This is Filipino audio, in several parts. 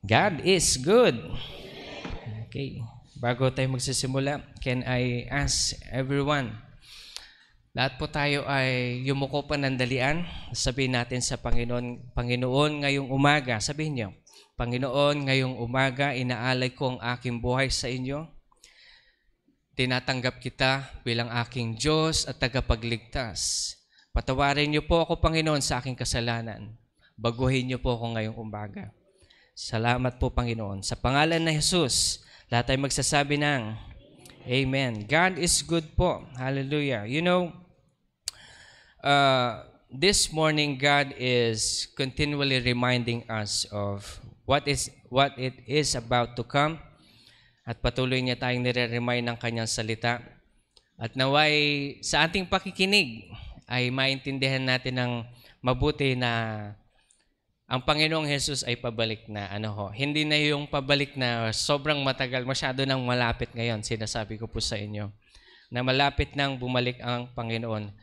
God is good. Okay. Bago tayo magsisimula, can I ask everyone, lahat po tayo ay yumuko panandalian. Sabihin natin sa Panginoon, Panginoon, ngayong umaga, sabihin niyo, Panginoon, ngayong umaga, inaalay ko ang aking buhay sa inyo. Tinatanggap kita bilang aking Diyos at tagapagligtas. Patawarin niyo po ako, Panginoon, sa aking kasalanan. Baguhin niyo po ako ngayong umaga. Salamat po, Panginoon. Sa pangalan na Jesus, lahat ay magsasabi ng Amen. God is good po. Hallelujah. You know, this morning God is continually reminding us of what it is about to come. At patuloy niya tayong nire-remind ng kanyang salita. At naway sa ating pakikinig ay maintindihan natin ng mabuti na ang Panginoong Jesus ay pabalik na. Hindi na yung pabalik na sobrang matagal, masyado nang malapit ngayon. Sinasabi ko po sa inyo na malapit nang bumalik ang Panginoon.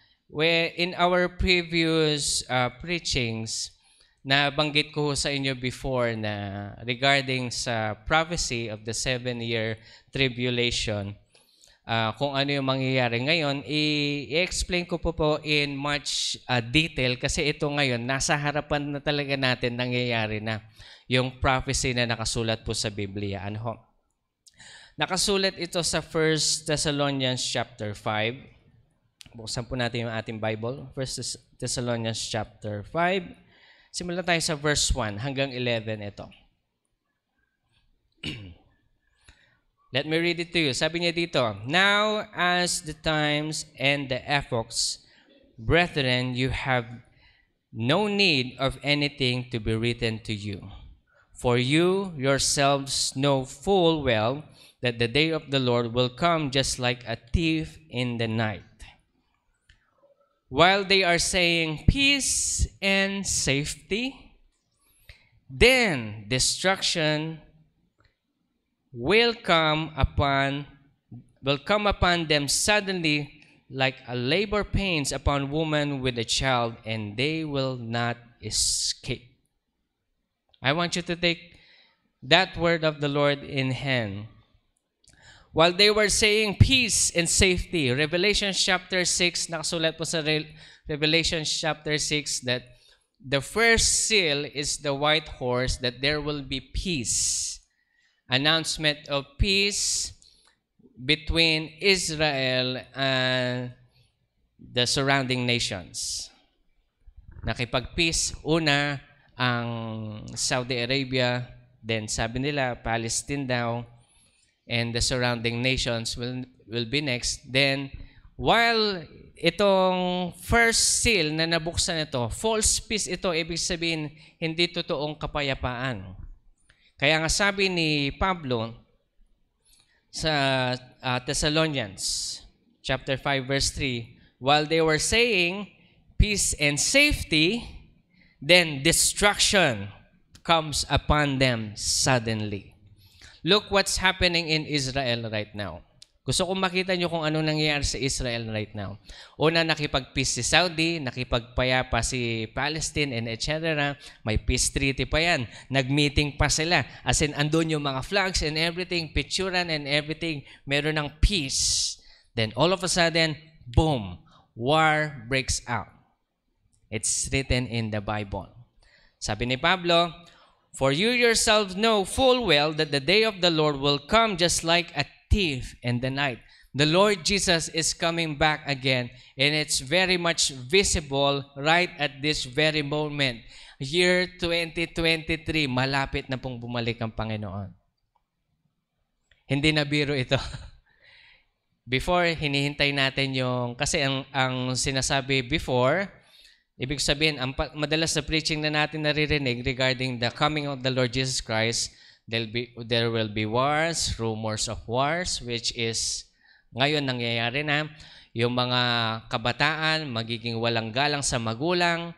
In our previous preachings, nabanggit ko sa inyo before na regarding sa prophecy of the 7-year tribulation, kung ano yung mangyayari ngayon, i-explain ko po in much detail kasi ito ngayon, nasa harapan na talaga natin nangyayari na yung prophecy na nakasulat po sa Biblia. Nakasulat ito sa 1 Thessalonians chapter 5. Buksan po natin yung ating Bible. 1 Thessalonians chapter 5. Simulan tayo sa verse 1 hanggang 11 ito. Let me read it to you. Sabi niya dito, Now as the times and the epochs, brethren, you have no need of anything to be written to you. For you yourselves know full well that the day of the Lord will come just like a thief in the night. While they are saying peace and safety, then destruction will come upon them suddenly like a labor pains upon woman with a child, and they will not escape. I want you to take that word of the Lord in hand. While they were saying peace and safety, Revelation chapter 6, nakasulat po sa Revelation chapter 6 that the first seal is the white horse, that there will be peace. Announcement of peace between Israel and the surrounding nations. Nakipag-peace una ang Saudi Arabia, then sabi nila Palestine daw, and the surrounding nations will be next. Then, while itong first seal na nabuksan ito, false peace ito, ibig sabihin, hindi totoong kapayapaan. Kaya nga sabi ni Pablo sa Thessalonians, chapter 5, verse 3, while they were saying peace and safety, then destruction comes upon them suddenly. Look what's happening in Israel right now. Gusto kong makita nyo kung ano nangyayari sa Israel right now. Una, nakipag-peace si Saudi, nakipagpayapa si Palestine, and etc. May peace treaty pa yan. Nag-meeting pa sila. As in, andun yung mga flags and everything, picturean and everything. Meron ng peace. Then all of a sudden, boom, war breaks out. It's written in the Bible. Sabi ni Pablo, For you yourselves know full well that the day of the Lord will come just like a thief in the night. The Lord Jesus is coming back again, and it's very much visible right at this very moment. Year 2023, malapit na pong bumalik ang Panginoon. Hindi na biro ito. Before, hinihintay natin kasi ang sinasabi before, ibig sabihin, madalas na preaching na natin naririnig regarding the coming of the Lord Jesus Christ, there will be wars, rumors of wars, which is ngayon nangyayari na. Yung mga kabataan magiging walang galang sa magulang,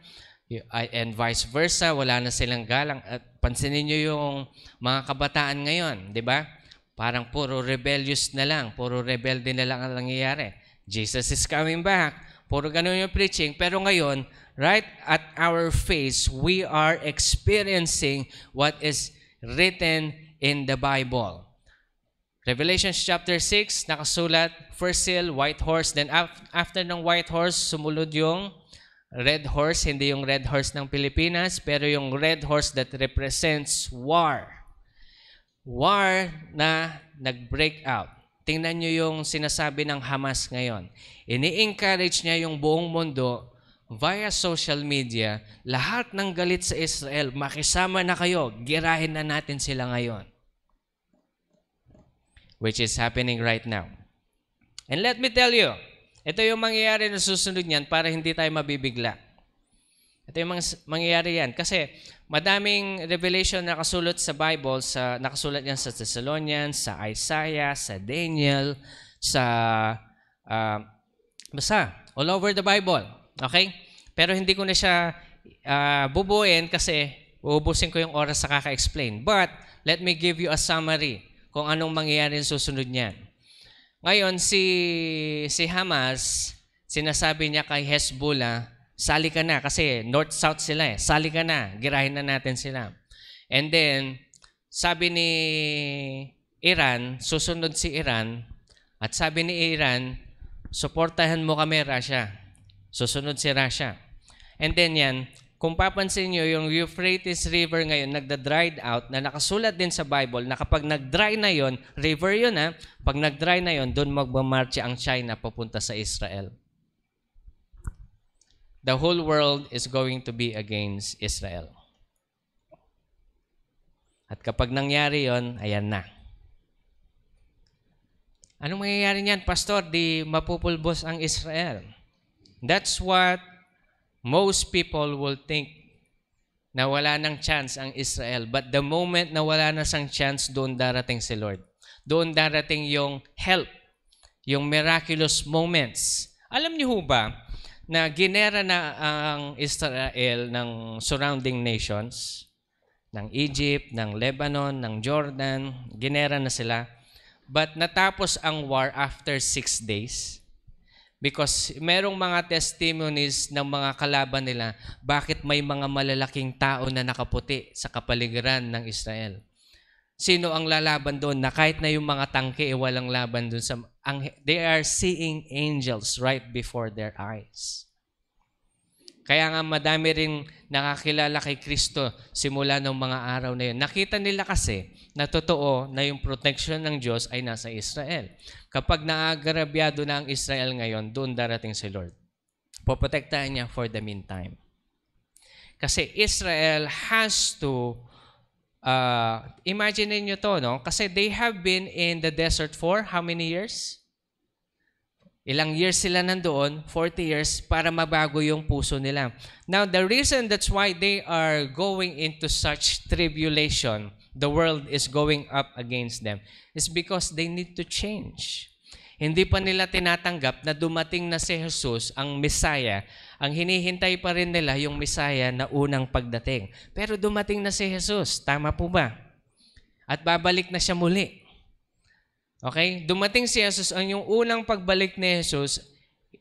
and vice versa, wala na silang galang. At pansinin nyo yung mga kabataan ngayon, di ba? Parang puro rebellious na lang, puro rebelde na lang ang nangyayari. Jesus is coming back. Puro ganun yung preaching. Pero ngayon, right at our face, we are experiencing what is written in the Bible. Revelation chapter 6, nakasulat, first seal, white horse. Then after ng white horse, sumunod yung red horse, hindi yung red horse ng Pilipinas, pero yung red horse that represents war. War na nag-break out. Tingnan nyo yung sinasabi ng Hamas ngayon. Ini-encourage niya yung buong mundo via social media, lahat ng galit sa Israel, makisama na kayo, girahin na natin sila ngayon. Which is happening right now. And let me tell you, ito yung mangyayari na susunod niyan para hindi tayo mabibigla. Ito yung mangyayari yan. Kasi madaming revelation na nakasulat sa Bible, nakasulat yan sa Thessalonians, sa Isaiah, sa Daniel, basta, all over the Bible. Okay? Pero hindi ko na siya bubuin kasi uubusin ko yung oras sa kaka-explain. But, let me give you a summary kung anong mangyayari sa susunod niyan. Ngayon, si Hamas, sinasabi niya kay Hezbollah, sali ka na kasi north-south sila eh. Sali ka na, girahin na natin sila. And then, sabi ni Iran, susunod si Iran, at sabi ni Iran, suportahan mo kami, Russia. Susunod si Russia. And then yan, kung papansin nyo, yung Euphrates River ngayon, nagda-dried out, na nakasulat din sa Bible, na kapag nag-dry na yon, river yun ha, pag nag-dry na yon, doon magmamarcha ang China papunta sa Israel. The whole world is going to be against Israel. At kapag nangyari yon, ayan na. Anong mangyayari niyan, Pastor? Di mapupulbos ang Israel. That's what most people will think, na wala ng chance ang Israel. But the moment na wala na sang chance, doon darating si Lord. Doon darating yung help, yung miraculous moments. Alam niyo ho ba na ginera na ang Israel ng surrounding nations, ng Egypt, ng Lebanon, ng Jordan, ginera na sila. But natapos ang war after 6 days. Because merong mga testimonies ng mga kalaban nila, bakit may mga malalaking tao na nakaputi sa kapaligiran ng Israel. Sino ang lalaban doon na kahit na yung mga tangke walang laban doon. They are seeing angels right before their eyes. Kaya nga madami rin nakakilala kay Kristo simula ng mga araw na yun. Nakita nila kasi na totoo na yung protection ng Diyos ay nasa Israel. Kapag naagarabyado na ang Israel ngayon, doon darating si Lord. Poprotektahan niya for the meantime. Kasi Israel has to, imagine niyo to, no? Kasi they have been in the desert for how many years? Ilang years sila nandoon, 40 years, para mabago yung puso nila. Now, the reason that's why they are going into such tribulation, the world is going up against them, is because they need to change. Hindi pa nila tinatanggap na dumating na si Jesus, ang Messiah. Ang hinihintay pa rin nila yung Messiah na unang pagdating. Pero dumating na si Jesus, tama po ba? At babalik na siya muli. Okay? Dumating si Jesus, ang yung unang pagbalik ni Jesus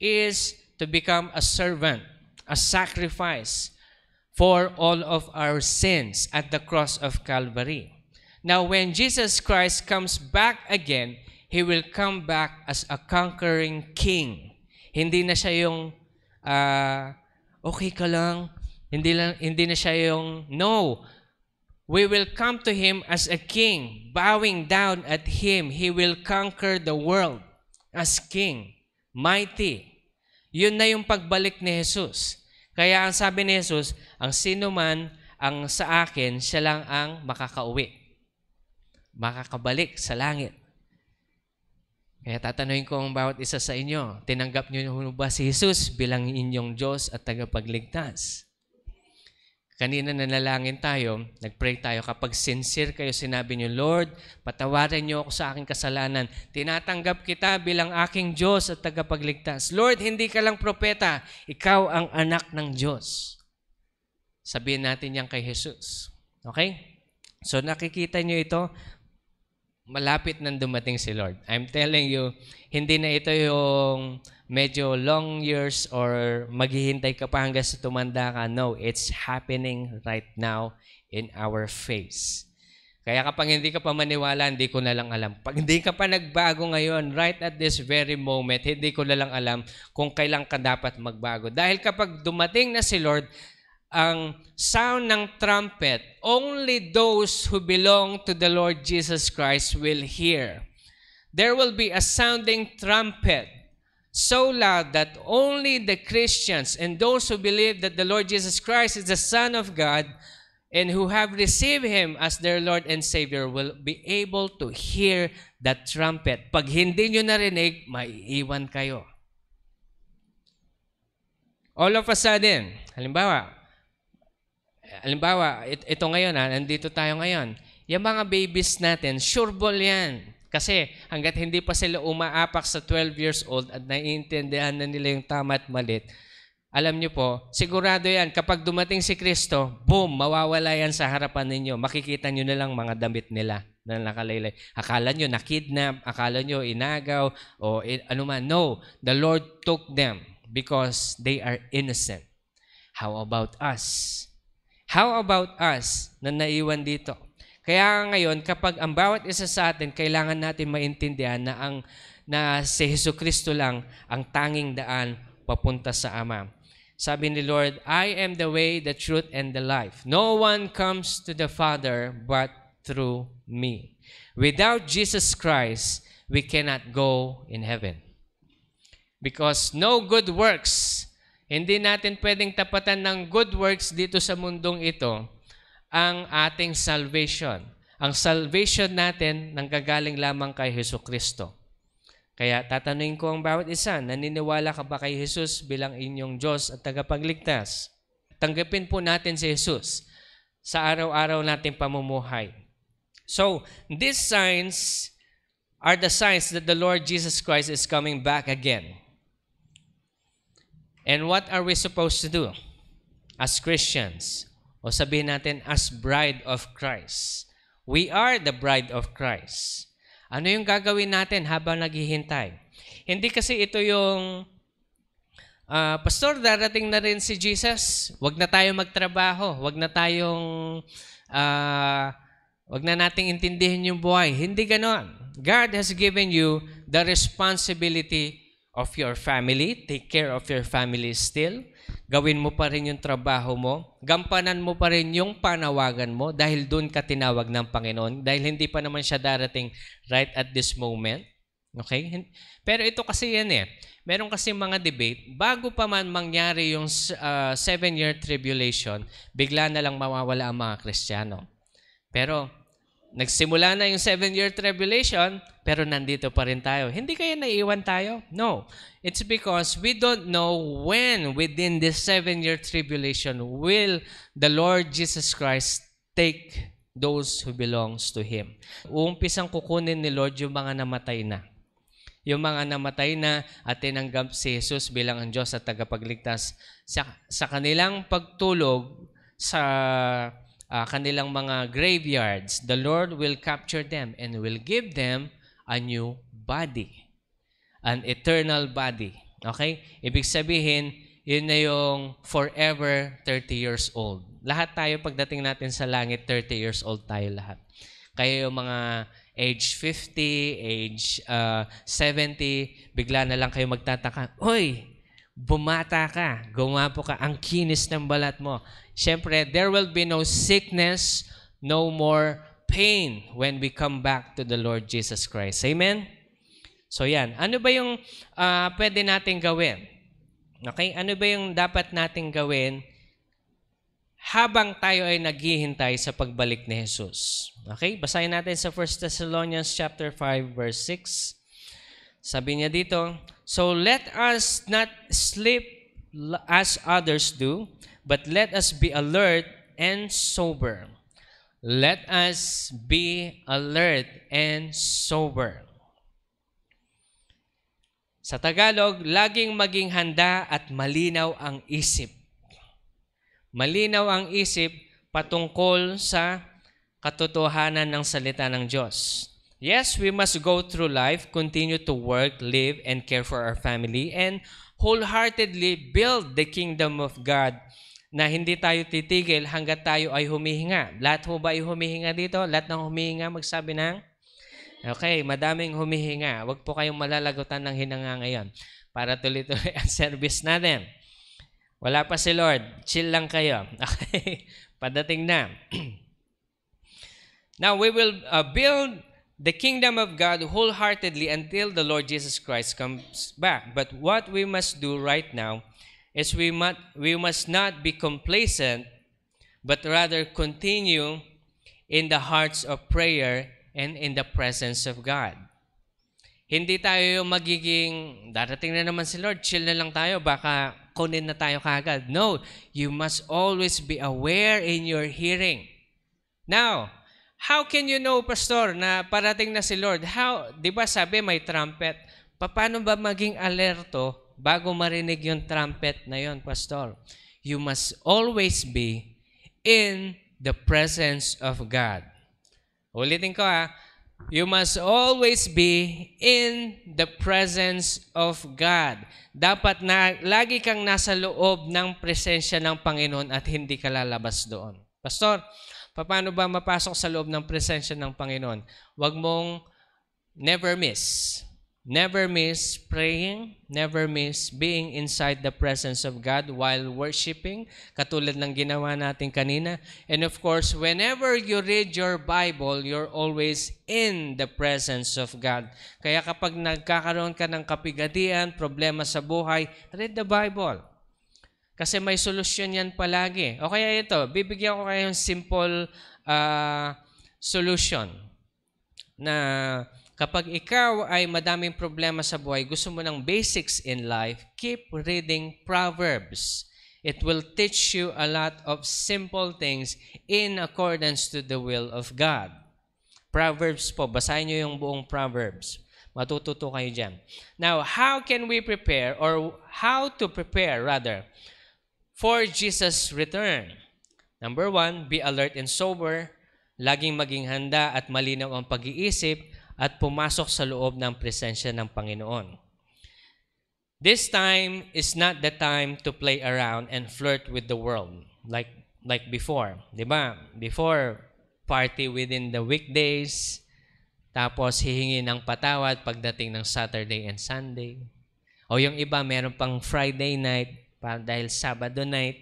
is to become a servant, a sacrifice for all of our sins at the cross of Calvary. Now, when Jesus Christ comes back again, He will come back as a conquering king. Hindi na siya yung, okay ka lang. Hindi na siya yung, no. We will come to Him as a king, bowing down at Him. He will conquer the world as king, mighty. Yun na yung pagbalik ni Jesus. Kaya ang sabi ni Jesus, ang sino man ang sa akin, siya lang ang makakauwi. Makakabalik sa langit. Kaya tatanungin ko ang bawat isa sa inyo, tinanggap niyo ba si Jesus bilang inyong Diyos at tagapagligtas? Kanina nanalangin tayo, nagpray tayo, kapag sincere kayo, sinabi niyo, Lord, patawarin niyo ako sa aking kasalanan. Tinatanggap kita bilang aking Diyos at tagapagligtas. Lord, hindi ka lang propeta, ikaw ang anak ng Diyos. Sabihin natin yan kay Jesus. Okay? So nakikita niyo ito, malapit nang dumating si Lord. I'm telling you, hindi na ito yung medyo long years or maghihintay ka pa hanggang sa tumanda ka. No, it's happening right now in our face. Kaya kapag hindi ka pa maniwala, hindi ko na lang alam. Pag hindi ka pa nagbago ngayon, right at this very moment, hindi ko na lang alam kung kailan ka dapat magbago. Dahil kapag dumating na si Lord, ang sound ng trumpet, only those who belong to the Lord Jesus Christ will hear. There will be a sounding trumpet so loud that only the Christians and those who believe that the Lord Jesus Christ is the Son of God and who have received Him as their Lord and Savior will be able to hear that trumpet. Pag hindi nyo narinig, maiiwan kayo. All of a sudden, halimbawa, ito ngayon, nandito tayo ngayon. Yung mga babies natin, sure ball yan. Kasi hanggat hindi pa sila umaapak sa 12 years old at naiintindihan na nila yung tama at malit, alam nyo po, sigurado yan, kapag dumating si Kristo, boom, mawawala yan sa harapan ninyo. Makikita nyo na lang mga damit nila na nakalaylay. Akala nyo nakidnap, akala nyo inagaw, o anuman. No, the Lord took them because they are innocent. How about us? How about us na naiwan dito? Kaya ngayon, kapag ang bawat isa sa atin, kailangan natin maintindihan na si Jesucristo lang ang tanging daan papunta sa Ama. Sabi ni Lord, I am the way, the truth, and the life. No one comes to the Father but through me. Without Jesus Christ, we cannot go in heaven. Because no good works, hindi natin pwedeng tapatan ng good works dito sa mundong ito ang ating salvation. Ang salvation natin nanggagaling lamang kay Jesucristo. Kaya tatanungin ko ang bawat isa, naniniwala ka ba kay Jesus bilang inyong Diyos at tagapagligtas? Tanggapin po natin si Jesus sa araw-araw nating pamumuhay. So, these signs are the signs that the Lord Jesus Christ is coming back again. And what are we supposed to do as Christians? O sabihin natin, as bride of Christ. We are the bride of Christ. Ano yung gagawin natin habang naghihintay? Hindi kasi ito yung, Pastor, darating na rin si Jesus. Huwag na tayo magtrabaho. Huwag na nating intindihin yung buhay. Hindi ganon. God has given you the responsibility of your family. Take care of your family still. Gawin mo pa rin yung trabaho mo. Gampanan mo pa rin yung panawagan mo dahil doon ka tinawag ng Panginoon. Dahil hindi pa naman siya darating right at this moment. Okay? Pero ito kasi yan eh. Meron kasi mga debate. Bago pa man mangyari yung 7-year tribulation, bigla na lang mawawala ang mga Kristiyano. Pero nagsimula na yung 7-year tribulation, pero nandito pa rin tayo. Hindi kaya naiiwan tayo? No. It's because we don't know when within this 7-year tribulation will the Lord Jesus Christ take those who belongs to Him. Uumpisang kukunin ni Lord yung mga namatay na. Yung mga namatay na at tinanggap si Jesus bilang ang Diyos at tagapagligtas sa kanilang pagtulog sa kanilang mga graveyards, the Lord will capture them and will give them a new body. An eternal body. Okay? Ibig sabihin, yun na yung forever 30 years old. Lahat tayo pagdating natin sa langit, 30 years old tayo lahat. Kaya yung mga age 50, age 70, bigla na lang kayo magtataka, Hoy, bumata ka, gumapo ka, ang kinis ng balat mo. Siyempre, there will be no sickness, no more pain when we come back to the Lord Jesus Christ. Amen? So yan, ano ba yung pwede natin gawin? Okay? Ano ba yung dapat natin gawin habang tayo ay naghihintay sa pagbalik ni Jesus? Okay? Basahin natin sa 1 Thessalonians chapter 5 verse 6. Sabi niya dito, So let us not sleep as others do, but let us be alert and sober. Let us be alert and sober. Sa Tagalog, laging maging handa at malinaw ang isip. Malinaw ang isip patungkol sa katotohanan ng salita ng Diyos. Yes, we must go through life, continue to work, live, and care for our family, and wholeheartedly build the kingdom of God na hindi tayo titigil hanggat tayo ay humihinga. Lahat ho ba ay humihinga dito? Lahat ng humihinga magsabi ng, okay, madaming humihinga. Huwag po kayong malalagutan ng hinanga ngayon para tuloy-tuloy ang service natin. Wala pa si Lord. Chill lang kayo. Okay? Padating na. Now, we will build the kingdom of God wholeheartedly until the Lord Jesus Christ comes back. But what we must do right now is we must not be complacent, but rather continue in the hearts of prayer and in the presence of God. Hindi tayo yung magiging, darating na naman si Lord, chill na lang tayo, baka kunin na tayo kagad. No, you must always be aware in your hearing. Now, how can you know, Pastor, na parating na si Lord? How, di ba sabi may trumpet? Paano ba maging alerto bago marinig yung trumpet na yon, Pastor? You must always be in the presence of God. Ulitin ko you must always be in the presence of God. Dapat na lagi kang nasa loob ng presensya ng Panginoon at hindi ka lalabas doon. Pastor, paano ba mapasok sa loob ng presensya ng Panginoon? Huwag mong never miss. Never miss praying, never miss being inside the presence of God while worshiping, katulad ng ginawa natin kanina. And of course, whenever you read your Bible, you're always in the presence of God. Kaya kapag nagkakaroon ka ng kapigatian, problema sa buhay, read the Bible. Kasi may solusyon yan palagi. O kaya ito, bibigyan ko kayo ng simple solution na kapag ikaw ay madaming problema sa buhay, gusto mo ng basics in life, keep reading Proverbs. It will teach you a lot of simple things in accordance to the will of God. Proverbs po, basahin nyo yung buong Proverbs. Matututo kayo dyan. Now, how can we prepare, or how to prepare rather, for Jesus' return? Number 1, be alert and sober. Laging maging handa at malinaw ang pag-iisip at pumasok sa loob ng presensya ng Panginoon. This time is not the time to play around and flirt with the world like before. Diba? Before, party within the weekdays, tapos hihingi ng patawad pagdating ng Saturday and Sunday. O yung iba, meron pang Friday night dahil Sabado night.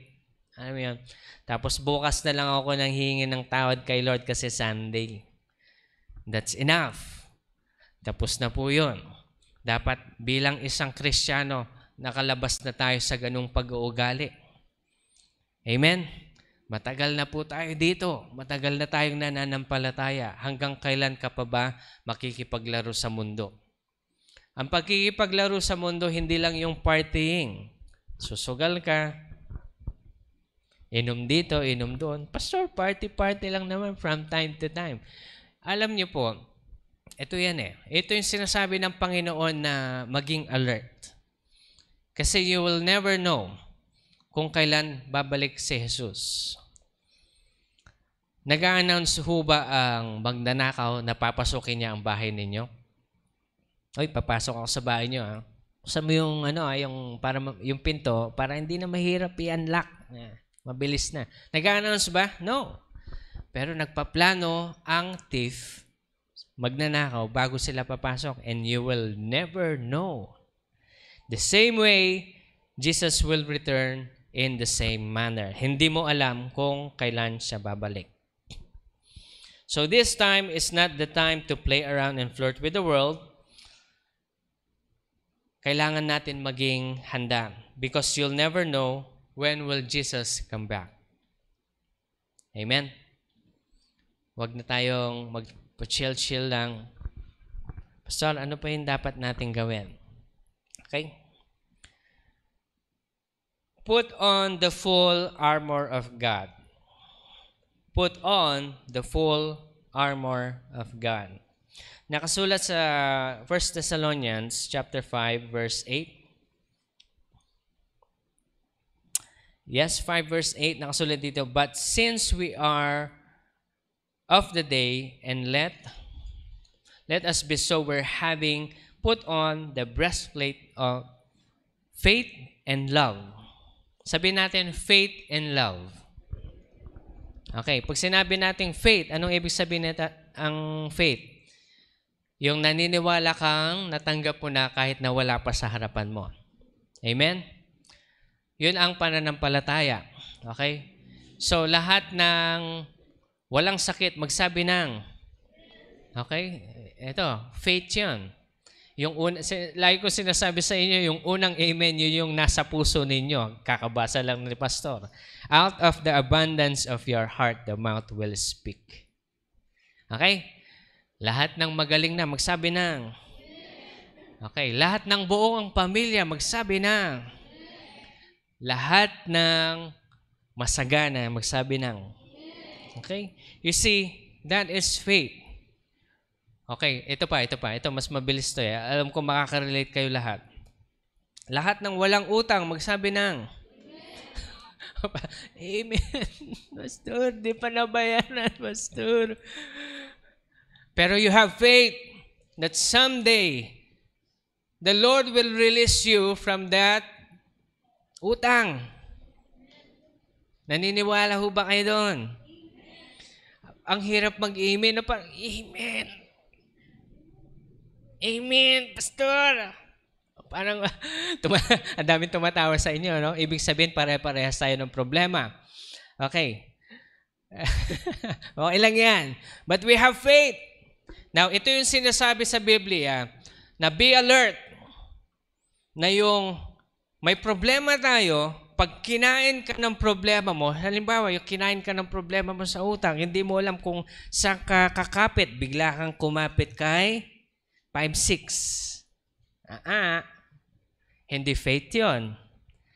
Ano yun? Tapos bukas na lang ako nang hihingi ng tawad kay Lord kasi Sunday. That's enough. Tapos na po yun. Dapat bilang isang Kristiyano, nakalabas na tayo sa ganung pag-uugali. Amen? Matagal na po tayo dito. Matagal na tayong nananampalataya. Hanggang kailan ka pa ba makikipaglaro sa mundo? Ang pagkikipaglaro sa mundo, hindi lang yung partying. Susugal ka, inom dito, inom doon. Pastor, party lang naman from time to time. Alam niyo po, ito yan Ito yung sinasabi ng Panginoon na maging alert. Kasi you will never know kung kailan babalik si Jesus. Nag-a-announce ho ba ang magnanakaw na papasukin niya ang bahay ninyo? Oy, papasok ako sa bahay niyo. Buksan mo yung, yung pinto para hindi na mahirap i-unlock. Mabilis na. Nag-a-announce ba? No. Pero nagpaplano ang thief, magnanakaw bago sila papasok, and you will never know. The same way, Jesus will return in the same manner. Hindi mo alam kung kailan siya babalik. So this time is not the time to play around and flirt with the world. Kailangan natin maging handa because you'll never know when will Jesus come back. Amen? Huwag na tayong pa-chill lang. Pastor, ano pa yung dapat natin gawin? Okay? Put on the full armor of God. Put on the full armor of God. Nakasulat sa 1 Thessalonians chapter 5 verse 8. Yes, 5 verse 8 nakasulat dito, but since we are of the day, and let us be sober, having put on the breastplate of faith and love, Sabihin natin, faith and love. Okay, pag sinabi natin faith, anong ibig sabihin nito ang faith? Yung naniniwala kang natanggap mo na kahit na wala pa sa harapan mo. Amen? Yun ang pananampalataya. Okay? So, lahat ng walang sakit, magsabi ng, okay? Ito, faith yun. Lagi ko sinasabi sa inyo, yung unang amen, yun yung nasa puso ninyo. Kakabasa lang ni Pastor. Out of the abundance of your heart, the mouth will speak. Okay? Lahat ng magaling na, magsabi ng. Okay. Lahat ng buong pamilya, magsabi ng. Lahat ng masagana, magsabi ng. Okay? You see, that is faith. Okay, ito pa. Ito, mas mabilis to. Alam ko makaka-relate kayo lahat. Lahat ng walang utang, magsabi ng. Amen. Pastor, di pa nabayaran, Pastor. Pero you have faith that someday, the Lord will release you from that utang. Naniniwala ho ba kayo doon? Ang hirap mag-amen. Amen. Amen, Pastor. Parang ang daming tumatawa sa inyo, no? Ibig sabihin, pare-parehas tayo ng problema. Okay. Okay lang yan. But we have faith. Now, ito yung sinasabi sa Biblia, na be alert, na yung may problema tayo, pag kinain ka ng problema mo, halimbawa, yung kinain ka ng problema mo sa utang, hindi mo alam kung saan ka kakapit, bigla kang kumapit kay 5-6. Hindi faith yun.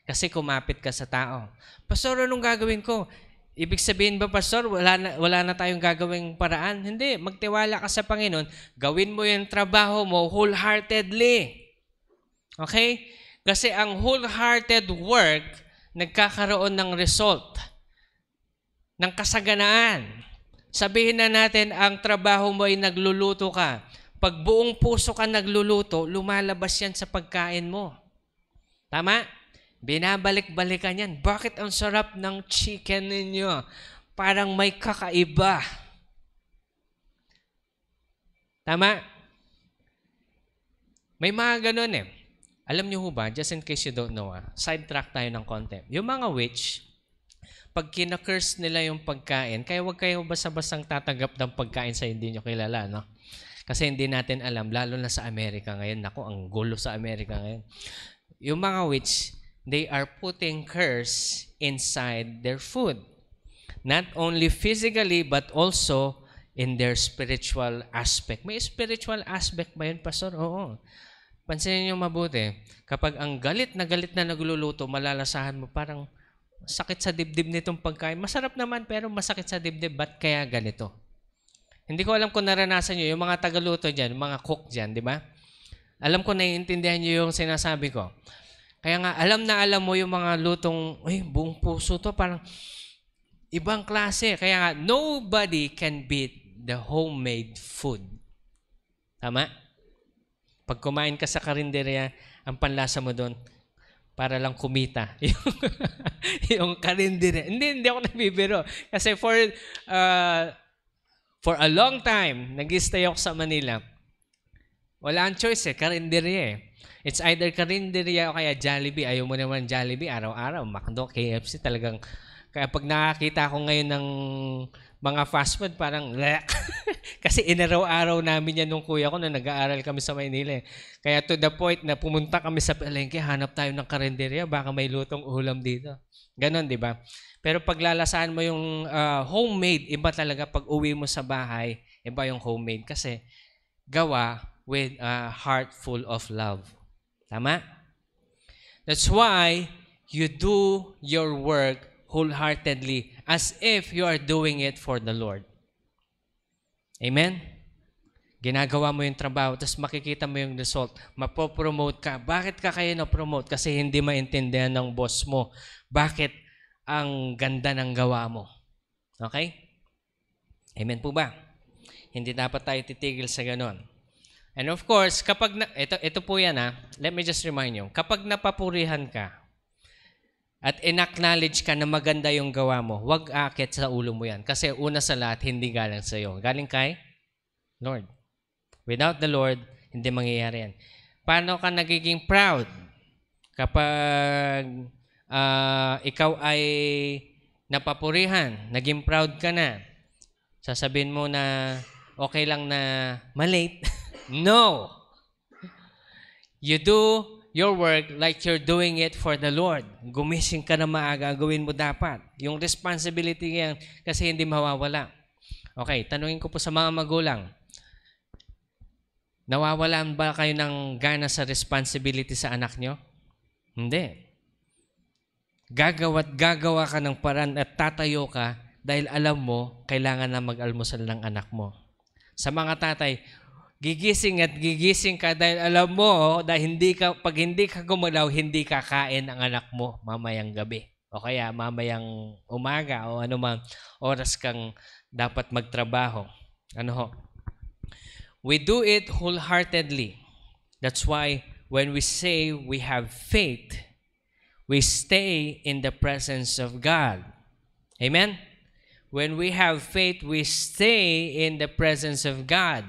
Kasi kumapit ka sa tao. Pastor, anong gagawin ko? Ibig sabihin ba, Pastor, wala na tayong gagawing paraan? Hindi. Magtiwala ka sa Panginoon. Gawin mo yung trabaho mo wholeheartedly. Okay? Kasi ang wholehearted work, nagkakaroon ng result. Ng kasaganaan. Sabihin na natin, ang trabaho mo ay nagluluto ka. Pag buong puso ka nagluluto, lumalabas yan sa pagkain mo. Tama? Binabalik-balikan yan. Bakit ang sarap ng chicken ninyo? Parang may kakaiba. Tama? May mga ganun eh. Alam niyo ho ba, just in case you don't know, sidetrack tayo ng konti. Yung mga witch, pag kinakurse nila yung pagkain, kaya huwag kayo basta-bastang tatanggap ng pagkain sa hindi nyo kilala, no? Kasi hindi natin alam, lalo na sa Amerika ngayon. Naku, ang gulo sa Amerika ngayon. Yung mga witch, they are putting curse inside their food. Not only physically, but also in their spiritual aspect. May spiritual aspect ba yun, Pastor? Oo. Pansinin niyo mabuti. Kapag ang galit na nagluluto, malalasahan mo parang sakit sa dibdib nitong pagkain. Masarap naman, pero masakit sa dibdib. Ba't kaya ganito? Hindi ko alam kung naranasan nyo, yung mga tagaluto dyan, yung mga cook dyan, di ba? Alam ko naiintindihan nyo yung sinasabi ko. Kaya nga, alam na alam mo yung mga lutong, buong puso to, parang ibang klase. Kaya nga, nobody can beat the homemade food. Tama? Pag kumain ka sa karinderya, ang panlasa mo doon, para lang kumita. Yung karinderya. Hindi ako nagbibiro. Kasi for a long time, nag-stay ako sa Manila. Wala ang choice karinderya eh. It's either karinderya o kaya Jollibee. Ayaw mo naman Jollibee, araw-araw. McDo, KFC, talagang. Kaya pag nakakita ko ngayon ng mga fast food, parang kasi inaraw-araw namin yan nung kuya ko na nag-aaral kami sa Maynila. Kaya to the point na pumunta kami sa palengke, hanap tayo ng karinderya, baka may lutong ulam dito. Ganon, di ba? Pero pag lalasahan mo yung homemade, iba talaga pag uwi mo sa bahay, iba yung homemade. Kasi gawa with a heart full of love. Tama? That's why you do your work wholeheartedly as if you are doing it for the Lord. Amen? Ginagawa mo yung trabaho, tapos makikita mo yung result. Mapopromote ka. Bakit ka kayo na-promote? Kasi hindi maintindihan ng boss mo. Bakit ang ganda ng gawa mo? Okay? Amen po ba? Hindi dapat tayo titigil sa ganon. And of course, kapag ito po yan let me just remind you, kapag napapurihan ka, at in-acknowledge ka na maganda yung gawa mo, huwag aakit sa ulo mo yan. Kasi una sa lahat, hindi galing sa iyo. Galing kay Lord. Without the Lord, hindi mangyayari yan. Paano ka nagiging proud? Kapag ikaw ay napapurihan, naging proud ka na, sasabihin mo na okay lang na malate. No! You do your work like you're doing it for the Lord. Gumising ka na maaga, gawin mo dapat. Yung responsibility yan kasi hindi mawawala. Okay, tanungin ko po sa mga magulang. Nawawalan ba kayo ng gana sa responsibility sa anak nyo? Hindi. Gagawa ka ng paraan at tatayo ka dahil alam mo, kailangan na mag-almusal ng anak mo. Sa mga tatay, gigising at gigising ka dahil alam mo, dahil pag hindi ka gumalaw, hindi kakain ang anak mo mamayang gabi. O kaya mamayang umaga o anumang oras kang dapat magtrabaho. Ano ho? We do it wholeheartedly. That's why when we say we have faith, we stay in the presence of God. Amen? When we have faith, we stay in the presence of God.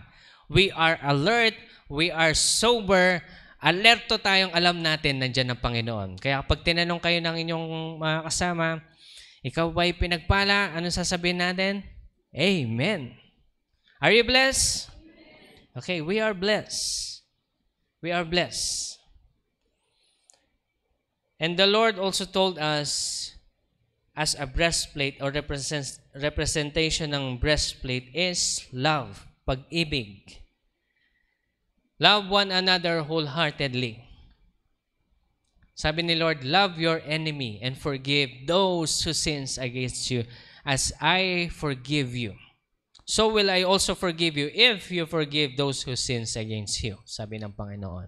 We are alert, we are sober, alerto tayong alam natin nandiyan ang Panginoon. Kaya pag tinanong kayo ng inyong mga kasama, ikaw ba'y pinagpala? Anong sasabihin natin? Amen. Are you blessed? Okay, we are blessed. We are blessed. And the Lord also told us as a breastplate or representation ng breastplate is love, pag-ibig. Love one another wholeheartedly. Sabi ni Lord, love your enemy and forgive those who sins against you as I forgive you. So will I also forgive you if you forgive those who sins against you. Sabi ng Panginoon.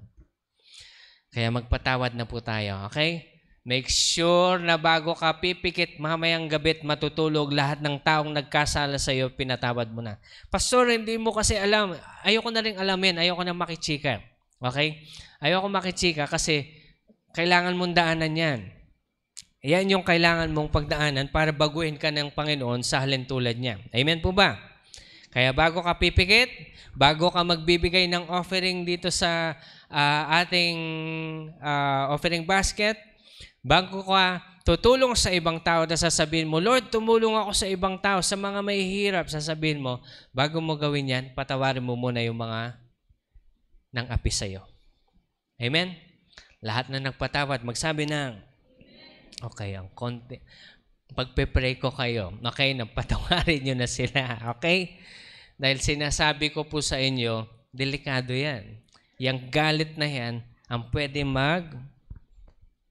Kaya magpatawad na po tayo, okay? Make sure na bago ka pipikit mamayang gabit matutulog, lahat ng taong nagkasala sa iyo, pinatawad mo na. Pastor, hindi mo kasi alam. Ayoko na rin alamin. Ayoko na makichika. Okay? Ayoko makichika kasi kailangan mong daanan yan. Yan yung kailangan mong pagdaanan para baguhin ka ng Panginoon sa halintulad niya. Amen po ba? Kaya bago ka pipikit, bago ka magbibigay ng offering dito sa ating offering basket, bago ka tutulong sa ibang tao na sasabihin mo, Lord, tumulong ako sa ibang tao, sa mga mahihirap, sasabihin mo, bago mo gawin yan, patawarin mo muna yung mga nang api sa'yo. Amen? Lahat na nagpatawad, magsabi ng, okay, ang konti. Pagpe-pray ko kayo, okay, nagpatawarin nyo na sila, okay? Dahil sinasabi ko po sa inyo, delikado yan. Yang galit na yan, ang pwede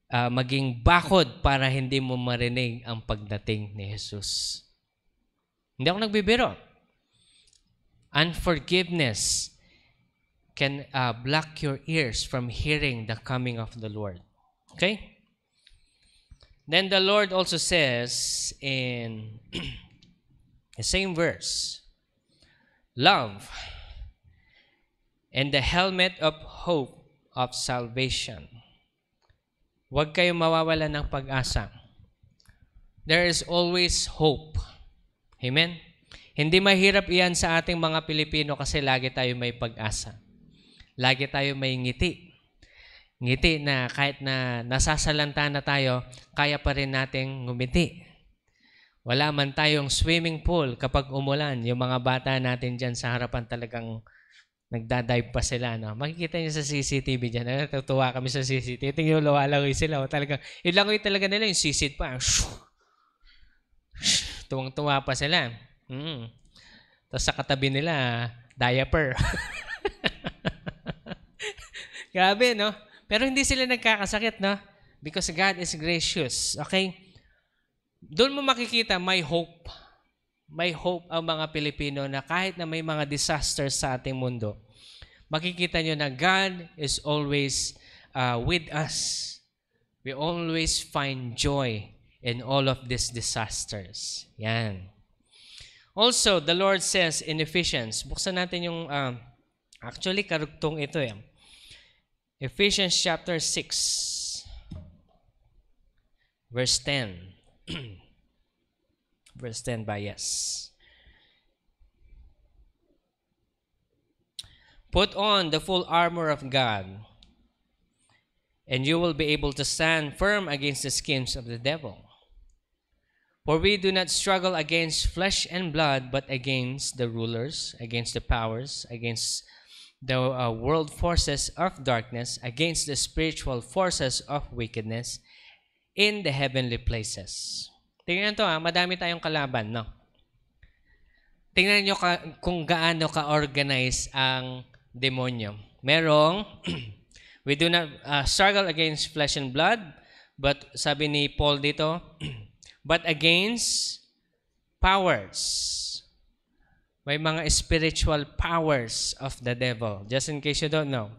maging bakod para hindi mo marinig ang pagdating ni Jesus. Hindi ako nagbibiro. Unforgiveness can block your ears from hearing the coming of the Lord. Okay? Then the Lord also says in the same verse, love and the helmet of hope of salvation. Huwag kayong mawawala ng pag-asa. There is always hope. Amen? Hindi mahirap iyan sa ating mga Pilipino kasi lagi tayo may pag-asa. Lagi tayo may ngiti. Ngiti na kahit na nasasalanta na tayo, kaya pa rin nating ngumiti. Wala man tayong swimming pool kapag umulan, yung mga bata natin dyan sa harapan talagang nagdadive pa sila. No? Makikita niyo sa CCTV dyan. Natutuwa kami sa CCTV. Tingin yung luwalangoy sila. Talagang, ilangoy talaga nila yung sisid pa. Tuwang-tuwa pa sila. Tapos sa katabi nila, diaper. Grabe, no? Pero hindi sila nagkakasakit, no? Because God is gracious. Okay? Doon mo makikita, may hope. May hope ang mga Pilipino na kahit na may mga disasters sa ating mundo, makikita nyo na God is always with us. We always find joy in all of these disasters. Yan. Also, the Lord says in Ephesians, buksan natin yung, actually, karugtong ito eh. Ephesians chapter 6, Verse 10. Verse 10 ba? Yes. Put on the full armor of God, and you will be able to stand firm against the schemes of the devil. For we do not struggle against flesh and blood, but against the rulers, against the powers, against the world forces of darkness, against the spiritual forces of wickedness in the heavenly places. Tingnan to madami tayong kalaban, no? Tingnan nyo kung gaano ka-organize ang demonyo. Merong, we do not struggle against flesh and blood, but sabi ni Paul dito, but against powers. May mga spiritual powers of the devil. Just in case you don't know.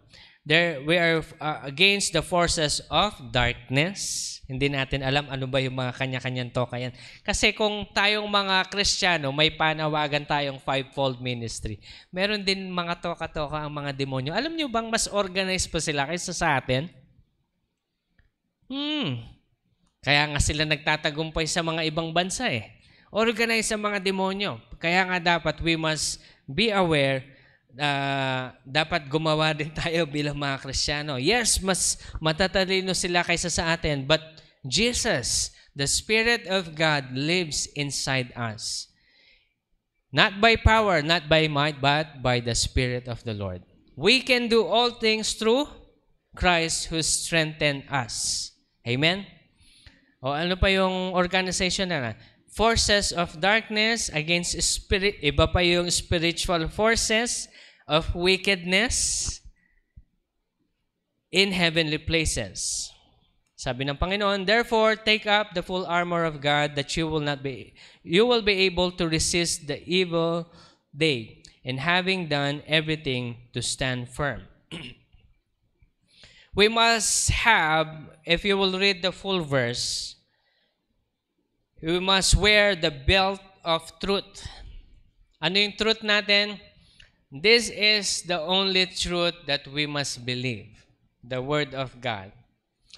We are against the forces of darkness. Hindi natin alam ano ba yung mga kanya-kanyang toka yan. Kasi kung tayong mga Kristiyano, may panawagan tayong fivefold ministry. Meron din mga toka-toka ang mga demonyo. Alam nyo bang mas organized pa sila kaysa sa atin? Kaya nga sila nagtatagumpay sa mga ibang bansa eh. Organize ang mga demonyo. Kaya nga dapat we must be aware, dapat gumawa din tayo bilang mga Kristiyano. Yes, mas matatalino sila kaysa sa atin, but Jesus, the Spirit of God, lives inside us. Not by power, not by might, but by the Spirit of the Lord. We can do all things through Christ who strengthens us. Amen? O ano pa yung organization na? Forces of darkness against spirit. Iba pa yung spiritual forces of wickedness in heavenly places. Sabi ng Panginoon, therefore, take up the full armor of God that you will be able to resist the evil day, and having done everything, to stand firm. We must have, if you will read the full verse, we must wear the belt of truth. Ano yung truth natin? This is the only truth that we must believe. The Word of God.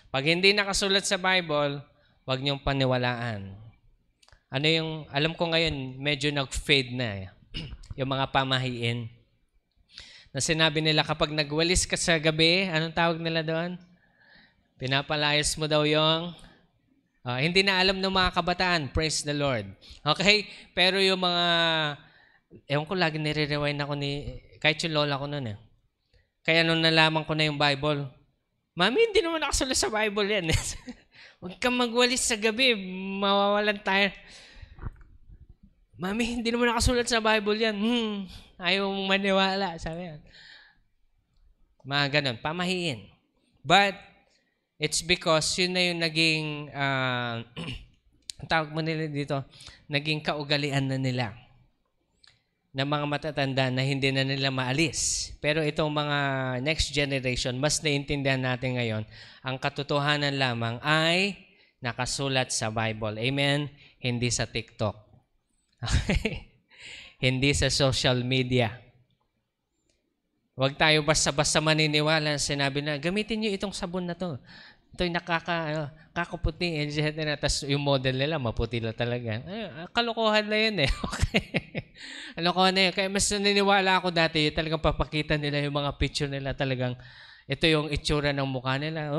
Pag hindi nakasulat sa Bible, huwag niyong paniwalaan. Ano yung, alam ko ngayon, medyo nag-fade na yung mga pamahiin. Na sinabi nila kapag nagwalis ka sa gabi, anong tawag nila doon? Pinapalayas mo daw yung hindi na alam ng mga kabataan. Praise the Lord. Okay? Pero yung mga, ewan ko lagi nire-rewind ako kahit yung lola ko noon eh. Kaya nung nalaman ko na yung Bible, Mami, hindi naman nakasulat sa Bible yan. Huwag kang magwalis sa gabi, mawawalan tayo. Mami, hindi naman nakasulat sa Bible yan. Ayaw mong maniwala. Sabi yan. Mga ganun, pamahiin. But, it's because yun na yung naging, tawag mo nila dito, naging kaugalian na nila ng mga matatanda na hindi na nila maalis. Pero itong mga next generation, mas naintindihan natin ngayon, ang katotohanan lamang ay nakasulat sa Bible. Amen? Hindi sa TikTok. Hindi sa social media. Huwag tayo basta-basta maniniwala. Sinabi na, gamitin nyo itong sabon na to. Ito'y kakaputi, etc. Tapos yung model nila, maputi na talaga. Kalokohan na yun eh. Okay. Kalokohan na yun. Kaya mas naniniwala ako dati, talagang papakita nila yung mga picture nila talagang, ito yung itsura ng mukha nila.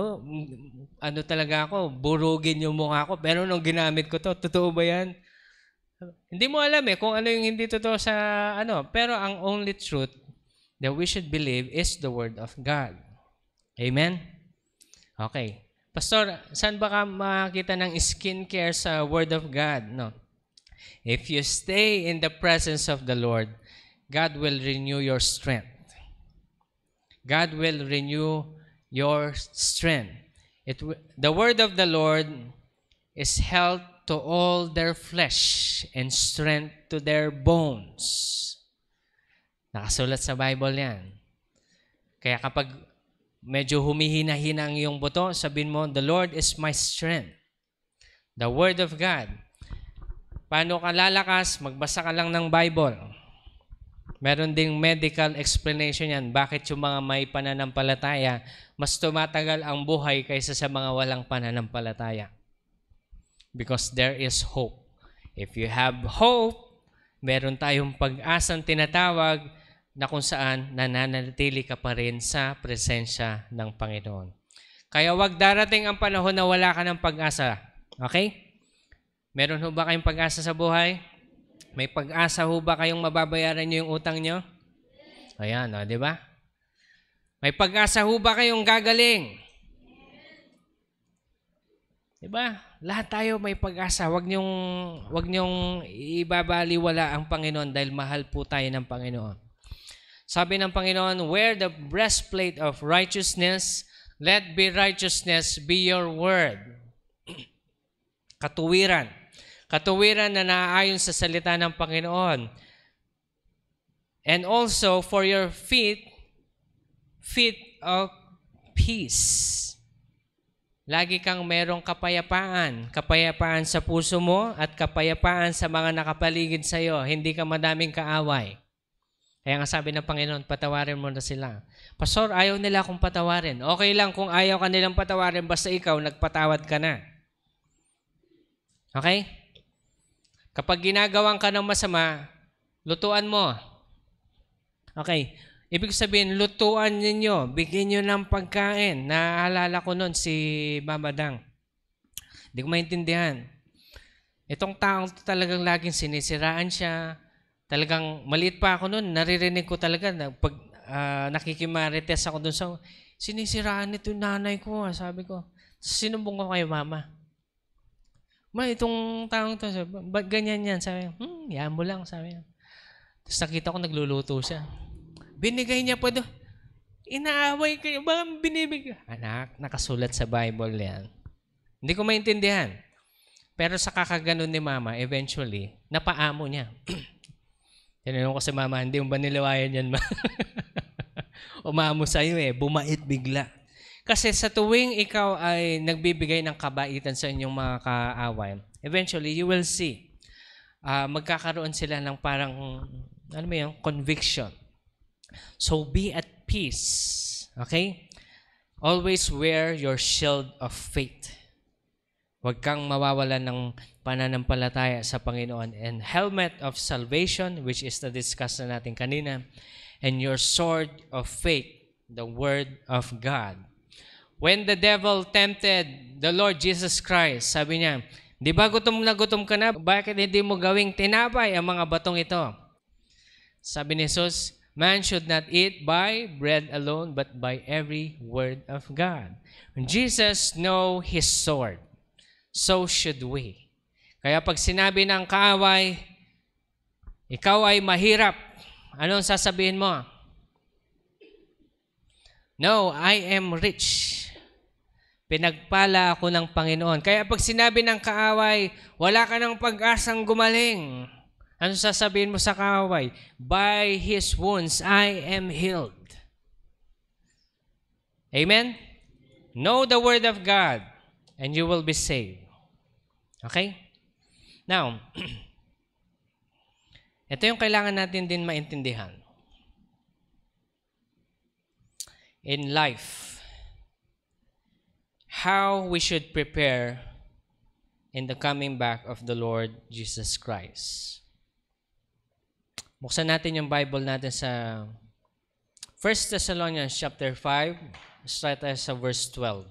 Ano talaga ako, burugin yung mukha ko. Pero nung ginamit ko to, totoo ba yan? Hindi mo alam eh kung ano yung hindi totoo sa ano. Pero ang only truth that we should believe is the Word of God. Amen? Okay. Pastor, saan ba ka makakita ng skincare sa Word of God? No. If you stay in the presence of the Lord, God will renew your strength. God will renew your strength. The Word of the Lord is health to all their flesh and strength to their bones. Nakasulat sa Bible yan. Kaya kapag medyo humihina-hina ang iyong buto, sabihin mo, the Lord is my strength. The Word of God. Paano ka lalakas? Magbasa ka lang ng Bible. Meron ding medical explanation yan. Bakit yung mga may pananampalataya, mas tumatagal ang buhay kaysa sa mga walang pananampalataya. Because there is hope. If you have hope, meron tayong pag-asang tinatawag na kung saan nananatili ka pa rin sa presensya ng Panginoon. Kaya wag darating ang panahon na wala ka ng pag-asa. Okay? Meron ho ba kayong pag-asa sa buhay? May pag-asa ho ba kayong mababayaran nyo yung utang nyo? Ayan, di ba? May pag-asa ho ba kayong gagaling? Di ba? Lahat tayo may pag-asa. Wag niyong ibabaliwala ang Panginoon dahil mahal po tayo ng Panginoon. Sabi ng Panginoon, wear the breastplate of righteousness, let be righteousness be your word. Katuwiran. Katuwiran na naaayon sa salita ng Panginoon. And also for your feet of peace. Lagi kang merong kapayapaan. Kapayapaan sa puso mo at kapayapaan sa mga nakapaligid sa iyo. Hindi ka madaming kaaway. Kaya nga sabi ng Panginoon, patawarin mo na sila. Pastor, ayaw nila akong patawarin. Okay lang kung ayaw ka nilang patawarin, basta ikaw, nagpatawad ka na. Okay? Kapag ginagawan ka ng masama, lutuan mo. Okay. Ibig sabihin, lutuan ninyo, bigyan nyo ng pagkain. Naalala ko noon si Mama Dang. Hindi ko maintindihan. Itong taong talagang laging sinisiraan siya. Talagang maliit pa ako noon, naririnig ko talaga na pag nakikimarites ako doon sa sinisiraan nito yung nanay ko, sabi ko. Sinumbong ko kay Mama. Ma, itong taong to, ba't ganyan yan? Sabi, yan mo lang, sabi niya. Tapos nakita ko nagluluto siya. Binigay niya pa doon. Inaaway kayo. Bakit binibigay? Anak, nakasulat sa Bible yan. Hindi ko maintindihan. Pero sa kakaganon ni Mama, eventually, napaamo niya. Tinanong ko si Mama, hindi mo ba nilawayan yan, Ma? Umamo sa'yo bumait bigla. Kasi sa tuwing ikaw ay nagbibigay ng kabaitan sa inyong mga kaaway, eventually, you will see, magkakaroon sila ng parang, conviction. So be at peace. Okay? Always wear your shield of faith. Huwag kang mawawalan ng pananampalataya sa Panginoon. And helmet of salvation, which is na-discuss na natin kanina. And your sword of faith, the word of God. When the devil tempted the Lord Jesus Christ, sabi niya, di ba gutom na gutom ka na? Bakit hindi mo gawing tinapay ang mga batong ito? Sabi ni Jesus, man should not eat by bread alone, but by every word of God. When Jesus know His sword, so should we. Kaya pag sinabi ng kaaway, ikaw ay mahirap, anong sasabihin mo? No, I am rich. Pinagpala ako ng Panginoon. Kaya pag sinabi ng kaaway, wala ka ng pag-asang gumaling. Ano sasabihin mo sa kaaway? By His wounds, I am healed. Amen? Know the word of God and you will be saved. Okay? Now, ito yung kailangan natin din maintindihan. In life, how we should prepare in the coming back of the Lord Jesus Christ. Buksan natin yung Bible natin sa 1 Thessalonians chapter 5, start tayo sa verse 12.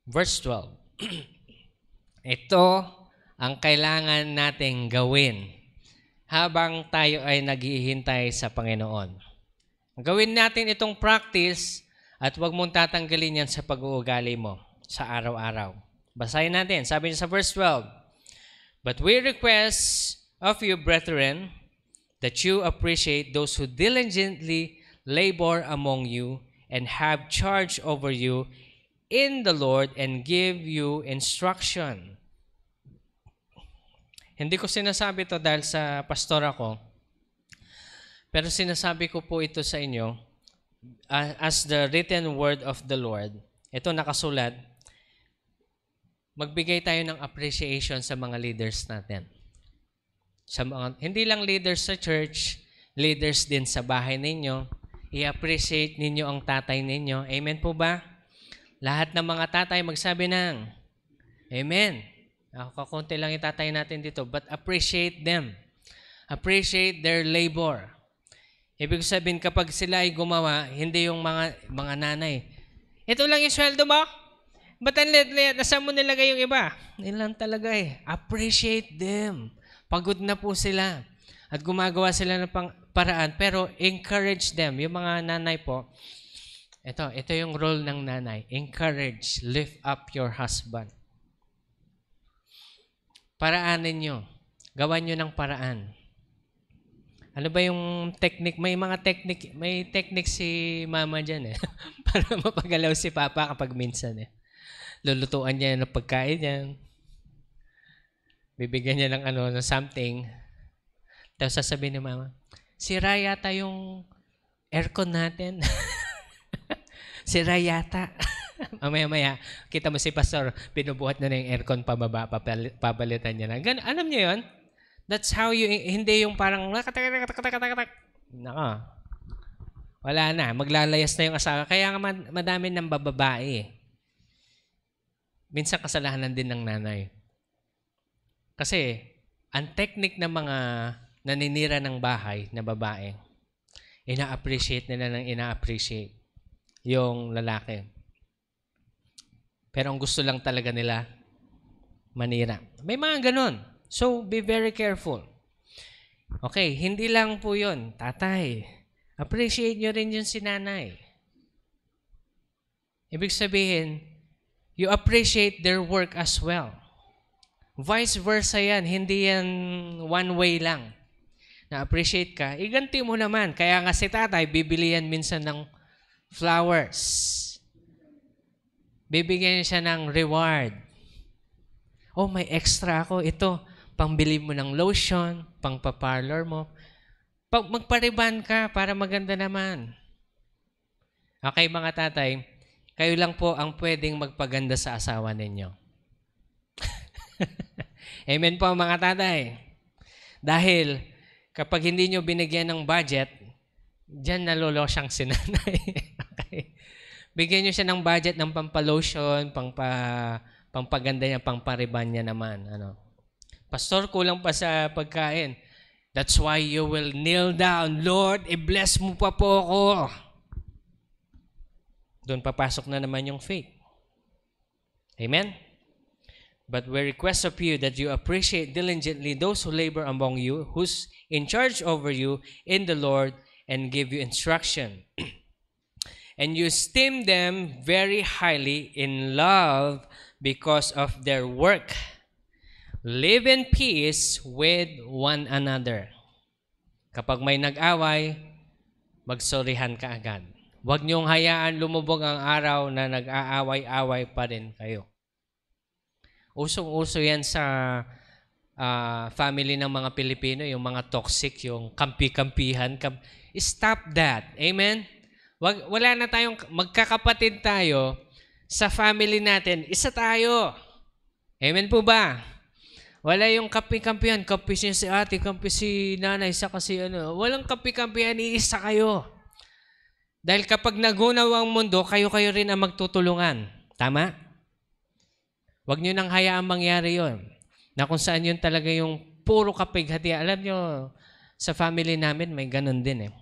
Verse 12. Ito ang kailangan nating gawin habang tayo ay naghihintay sa Panginoon. Gawin natin itong practice at huwag mong tatanggalin yan sa pag-uugali mo sa araw-araw. Basahin natin. Sabi niya sa verse 12, but we request of you, brethren, that you appreciate those who diligently labor among you and have charge over you in the Lord and give you instruction. Hindi ko sinasabi ito dahil sa pastor ako, pero sinasabi ko po ito sa inyo as the written word of the Lord. Ito nakasulat. Magbigay tayo ng appreciation sa mga leaders natin. Sa mga, hindi lang leaders sa church, leaders din sa bahay ninyo. I-appreciate ninyo ang tatay ninyo. Amen po ba? Lahat ng mga tatay magsabi ng Amen. Kakunti lang yung tatay natin dito, but appreciate them. Appreciate their labor. Ibig sabihin, kapag sila ay gumawa, hindi yung mga nanay, ito lang yung sweldo mo? Ba't ang liit-liit? Nasaan mo nilagay yung iba? Yun lang talaga eh. Appreciate them. Pagod na po sila. At gumagawa sila ng paraan. Pero encourage them. Yung mga nanay po, ito yung role ng nanay. Encourage, lift up your husband. Paraanin nyo. Gawan nyo ng paraan. Ano ba yung technique? May technique si mama dyan eh. Para mapagalaw si papa kapag minsan eh. Lulutuan niya ng pagkain niya. Bibigyan niya ng something. Tapos sasabihin ni mama, sira yata yung aircon natin. Sira yata. Mamaya, kita mo si pastor, pinubuhat na yung aircon pababa, papalitan niya na. Alam niyo yun? That's how hindi yung parang, naka, wala na, maglalayas na yung asawa. Kaya nga madami ng bababae. Minsan kasalanan din ng nanay. Kasi, ang technique ng mga naninira ng bahay na babae, ina-appreciate nila ng ina-appreciate yung lalaki. Pero ang gusto lang talaga nila, manira. May mga ganun. So, be very careful. Okay, hindi lang po yun. Tatay, appreciate nyo rin yung sinanay. Ibig sabihin, you appreciate their work as well. Vice versa yan. Hindi yan one way lang. Na-appreciate ka, iganti mo naman. Kaya nga si tatay, bibili yan minsan ng flowers. Bibigyan siya ng reward. Oh, may extra ako. Ito, pangbili mo ng lotion, pangpaparlor mo. Magpariban ka para maganda naman. Okay, mga tatay, kayo lang po ang pwedeng magpaganda sa asawa ninyo. Amen po, mga tatay. Dahil kapag hindi nyo binigyan ng budget, diyan nalolosyang si nanay. Okay. Bigyan nyo siya ng budget ng pampalotion, pampaganda niya, pangpariban niya naman. Pastor, kulang pa sa pagkain. That's why you will kneel down. Lord, i-bless mo pa po ako. Doon papasok na naman yung faith. Amen? But we request of you that you appreciate diligently those who labor among you, who's in charge over you in the Lord, and give you instruction. And you esteem them very highly in love because of their work. Live in peace with one another. Kapag may nag-away, magsorihan ka agad. Huwag niyong hayaan lumubog ang araw na nag-aaway-away pa rin kayo. Usong-uso yan sa family ng mga Pilipino, yung mga toxic, yung kampi-kampihan. Stop that. Amen? Wala na tayong, magkakapatid tayo sa family natin. Isa tayo. Amen po ba? Wala yung kampi-kampihan. Kampi si ate, kampi si nanay, sa kasi Walang kampi-kampihan, iisa kayo. Dahil kapag nagunaw ang mundo, kayo-kayo rin ang magtutulungan. Tama? Huwag nyo nang hayaang mangyari yon. Na kung saan yun talaga yung puro kapighati. Alam nyo, sa family namin, may ganun din eh.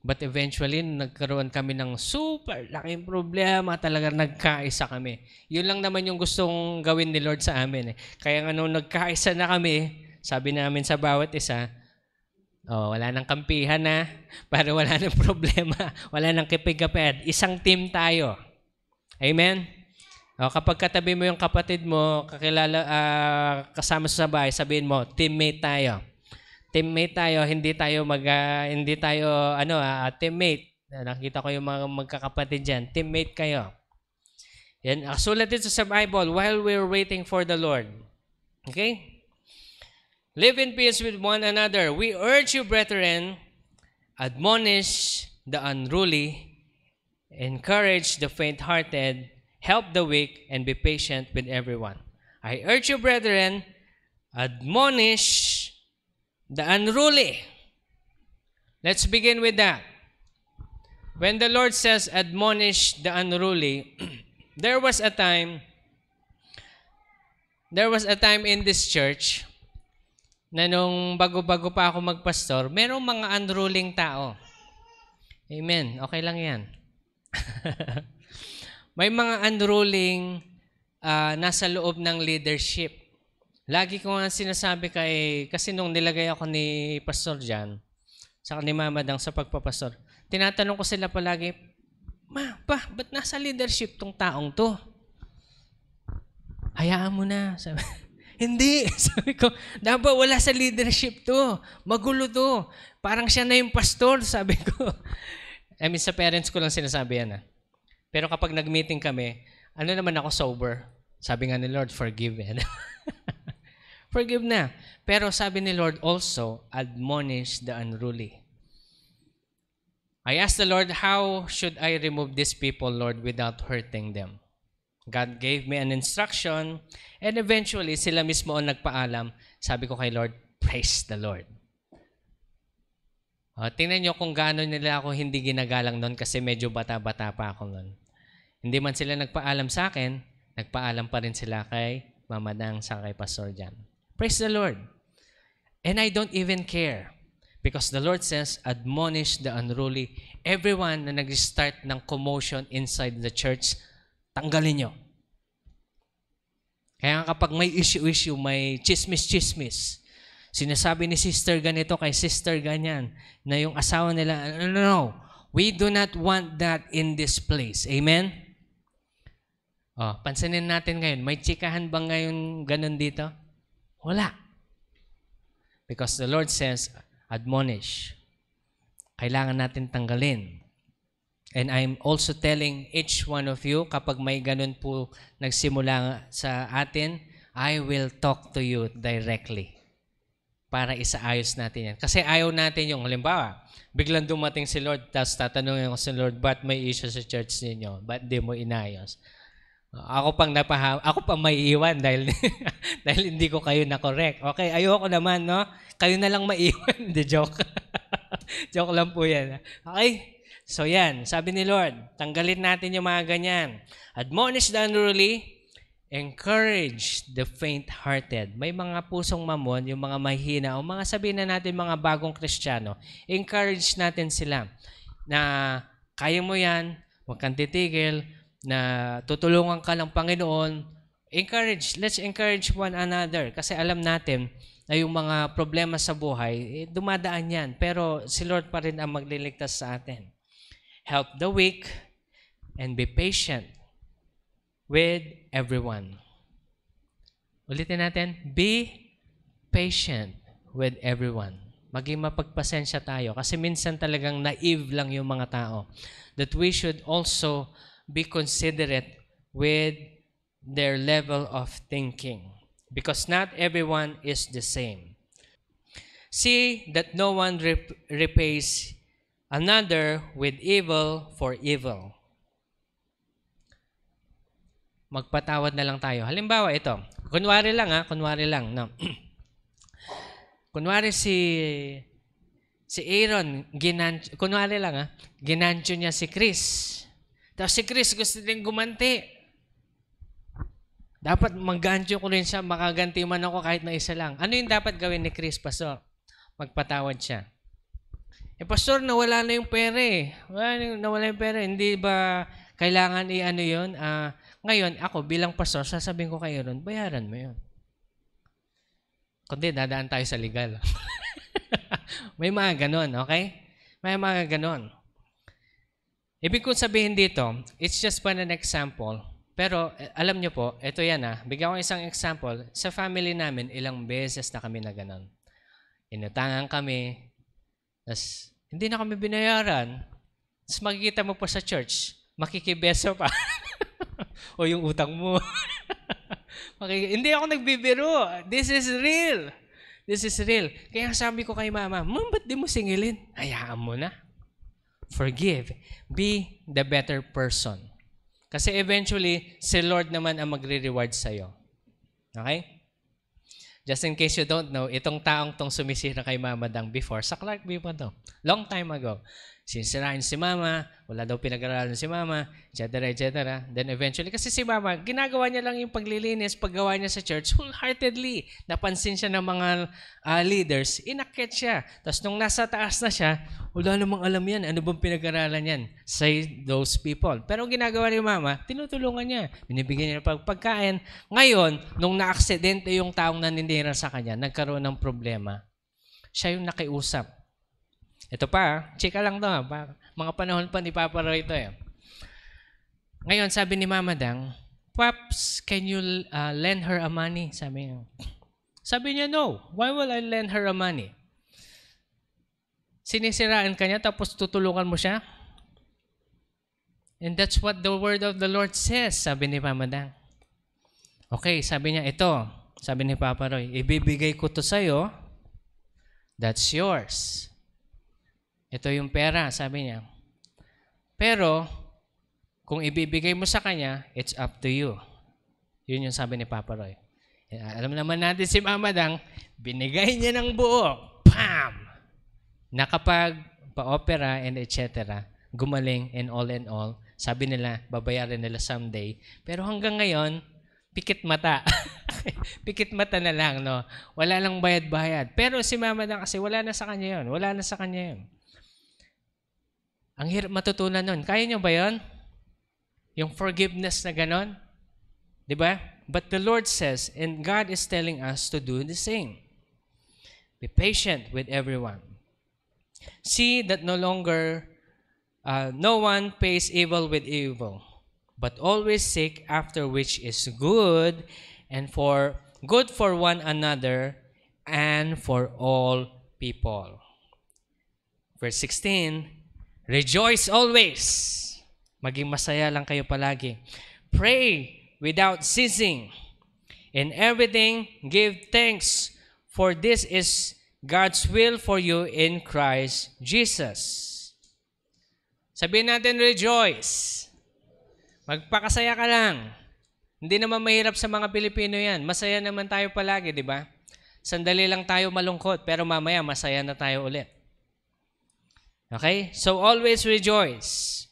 But eventually, nagkaroon kami ng super laking problema. Talaga nagkaisa kami. Yun lang naman yung gustong gawin ni Lord sa amin eh. Kaya nga nung nagkaisa na kami, sabi namin sa bawat isa, wala nang kampihan na, para wala nang problema, wala nang kipig-kapit. Isang team tayo. Amen? Kapag katabi mo yung kapatid mo, kasama sa bahay, sabihin mo, teammate tayo. Teammate tayo, hindi tayo teammate. Nakita ko yung mga magkakapatid dyan. Teammate kayo. Yan, sulat dito sa Bible, while we're waiting for the Lord. Okay? Live in peace with one another. We urge you, brethren, admonish the unruly, encourage the faint-hearted, help the weak, and be patient with everyone. I urge you, brethren, admonish the unruly. Let's begin with that. When the Lord says admonish the unruly, There was a time in this church na nung bago-bago pa ako magpastor, merong mga unruling tao. Amen. Okay lang yan. May mga unruling nasa loob ng leadership. Lagi ko nga sinasabi kasi nung nilagay ako ni Pastor Jan, saka ni Mama Dang sa pagpapastor, tinatanong ko sila palagi, ba't nasa leadership tong taong to? Hayaan mo na. Sabi, hindi. Sabi ko, dapat wala sa leadership to. Magulo to. Parang siya na yung pastor, sabi ko. Sa parents ko lang sinasabi yan. Pero kapag nag-meeting kami, ano naman ako sober? Sabi nga ni Lord, forgive. Forgive na. Pero sabi ni Lord also, admonish the unruly. I asked the Lord, how should I remove these people, Lord, without hurting them? God gave me an instruction, and eventually, sila mismo ang nagpaalam. Sabi ko kay Lord, praise the Lord. Tingnan nyo kung gaano nila ako hindi ginagalang noon kasi medyo bata-bata pa ako noon. Hindi man sila nagpaalam sa akin, nagpaalam pa rin sila kay Mama Dang sa kay Pastor Jan. Praise the Lord. And I don't even care because the Lord says, admonish the unruly. Everyone na nag-start ng commotion inside the church, tanggalin nyo. Kaya kapag may issue, may chismis, sinasabi ni sister ganito kay sister ganyan, na yung asawa nila, no, we do not want that in this place. Amen? Pansinin natin ngayon, may chikahan ba ngayon ganun dito? Wala. Because the Lord says, admonish. Kailangan natin tanggalin. And I'm also telling each one of you, kapag may ganun po nagsimula sa atin, I will talk to you directly para isaayos natin yan. Kasi ayaw natin yung, halimbawa, biglang dumating si Lord, tapos tatanungin ko si Lord, ba't may issue sa church ninyo? Ba't di mo inayos? Ako pang may iwan dahil, dahil hindi ko kayo na-correct. Okay, ayoko naman, no? Kayo na lang maiwan. Hindi, joke. Joke lang po yan. Okay? So yan, sabi ni Lord, tanggalin natin yung mga ganyan. Admonish the unruly, encourage the faint-hearted. May mga pusong mamon, yung mga mahina, o mga sabihin na natin mga bagong Kristiyano, encourage natin sila na kaya mo yan, huwag kang titigil, na tutulungan ka ng Panginoon. Let's encourage one another kasi alam natin na yung mga problema sa buhay, dumadaan yan. Pero si Lord pa rin ang magliligtas sa atin. Help the weak and be patient with everyone. Ulitin natin, be patient with everyone. Maging mapagpasensya tayo kasi minsan talagang naive lang yung mga tao. That we should also be considerate with their level of thinking because not everyone is the same. See that no one repays another with evil for evil. Magpatawad na lang tayo. Halimbawa ito, kunwari lang, no? Kunwari si Aaron, ginancho niya si Chris. Tapos si Chris gusto din gumanti. Dapat mag-gancho ko rin siya, makaganti man ako kahit na isa lang. Ano yung dapat gawin ni Chris, Pastor? Magpatawad siya. Pastor, nawala na yung pera eh. Nawala yung pera. Hindi ba kailangan yun? Ngayon, ako bilang pastor, sasabihin ko kayo ron, bayaran mo yun. Kundi, dadaan tayo sa legal. May mga ganon, okay? May mga ganon. Ibig kong sabihin dito, it's just an example. Pero alam nyo po, ito yan bigyan ko isang example. Sa family namin, ilang beses na kami na ganon. Inutangan kami, tas hindi na kami binayaran. Tapos makikita mo pa sa church, makikibeso pa. O yung utang mo. Hindi ako nagbibiro. This is real. This is real. Kaya sabi ko kay Mama, ba't di mo singilin? Hayaan mo na. Forgive. Be the better person. Kasi eventually, si Lord naman ang magre-reward sa'yo. Okay? Just in case you don't know, itong taong tong sumisira kay Mama Dang before, sa Clark View pa to. Long time ago. sinisirain si mama, wala daw pinag-aralan si mama, etc., etc. Then eventually, kasi si mama, ginagawa niya lang yung paglilinis, paggawa niya sa church, wholeheartedly. Napansin siya ng mga leaders, inakyat siya. Tapos nung nasa taas na siya, wala namang alam yan, ano bang pinag-aralan yan? Say those people. Pero ang ginagawa ni mama, tinutulungan niya, binibigyan niya ng pagkain. Ngayon, nung na-aksidente yung taong naninira sa kanya, nagkaroon ng problema, siya yung nakiusap. Ito pa, chika lang to. Mga panahon pa ni Papa Roy ito eh. Ngayon, sabi ni Mama Dang, Pops, can you lend her a money? Sabi niya, no. Why will I lend her a money? Sinisiraan ka niya tapos tutulungan mo siya? And that's what the word of the Lord says, sabi ni Mama Dang. Okay, sabi niya, ito. Sabi ni Papa Roy, ibibigay ko to sa'yo. That's yours. Ito yung pera, sabi niya. Pero, kung ibibigay mo sa kanya, it's up to you. Yun yung sabi ni Papa Roy. Alam naman natin si Mama Dang, binigay niya ng buo. Pam! Nakapag pa-opera and etc. Gumaling and all, sabi nila, babayaran nila someday. Pero hanggang ngayon, pikit mata. Pikit mata na lang, no? Wala lang bayad-bayad. Pero si Mama Dang kasi wala na sa kanya yun. Wala na sa kanya yun. Ang hirap matutunan nun. Kaya nyo ba yun? Yung forgiveness na ganon? Diba? But the Lord says, and God is telling us to do the same. Be patient with everyone. See that no one pays evil with evil, but always seek after which is good and for good for one another and for all people. Verse 16, rejoice always. Maging masaya lang kayo palagi. Pray without ceasing. In everything, give thanks, for this is God's will for you in Christ Jesus. Sabihin natin, rejoice. Magpakasaya ka lang. Hindi naman mahirap sa mga Pilipino yan. Masaya naman tayo palagi, di ba? Sandali lang tayo malungkot, pero mamaya masaya na tayo ulit. Okay? So always rejoice.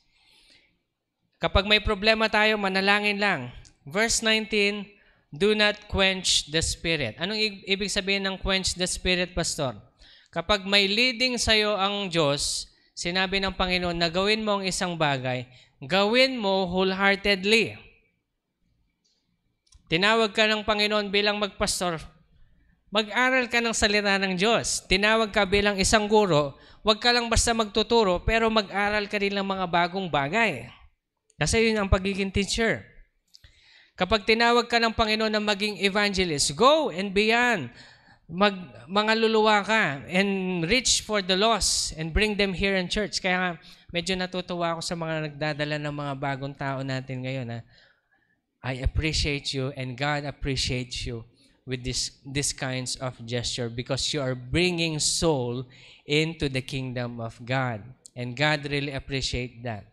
Kapag may problema tayo, manalangin lang. Verse 19, do not quench the spirit. Anong ibig sabihin ng quench the spirit, Pastor? Kapag may leading sa'yo ang Diyos, sinabi ng Panginoon na gawin mo ang isang bagay, gawin mo wholeheartedly. Tinawag ka ng Panginoon bilang magpastor, mag-aral ka ng salita ng Diyos. Tinawag ka bilang isang guro, huwag ka lang basta magtuturo, pero mag-aral ka rin ng mga bagong bagay. Kasi yun ang pagiging teacher. Kapag tinawag ka ng Panginoon na maging evangelist, go and beyond. Mga luluwa ka and reach for the lost and bring them here in church. Kaya nga, medyo natutuwa ako sa mga nagdadala ng mga bagong tao natin ngayon. I appreciate you and God appreciates you with this kinds of gesture because you are bringing soul into the kingdom of God. And God really appreciate that.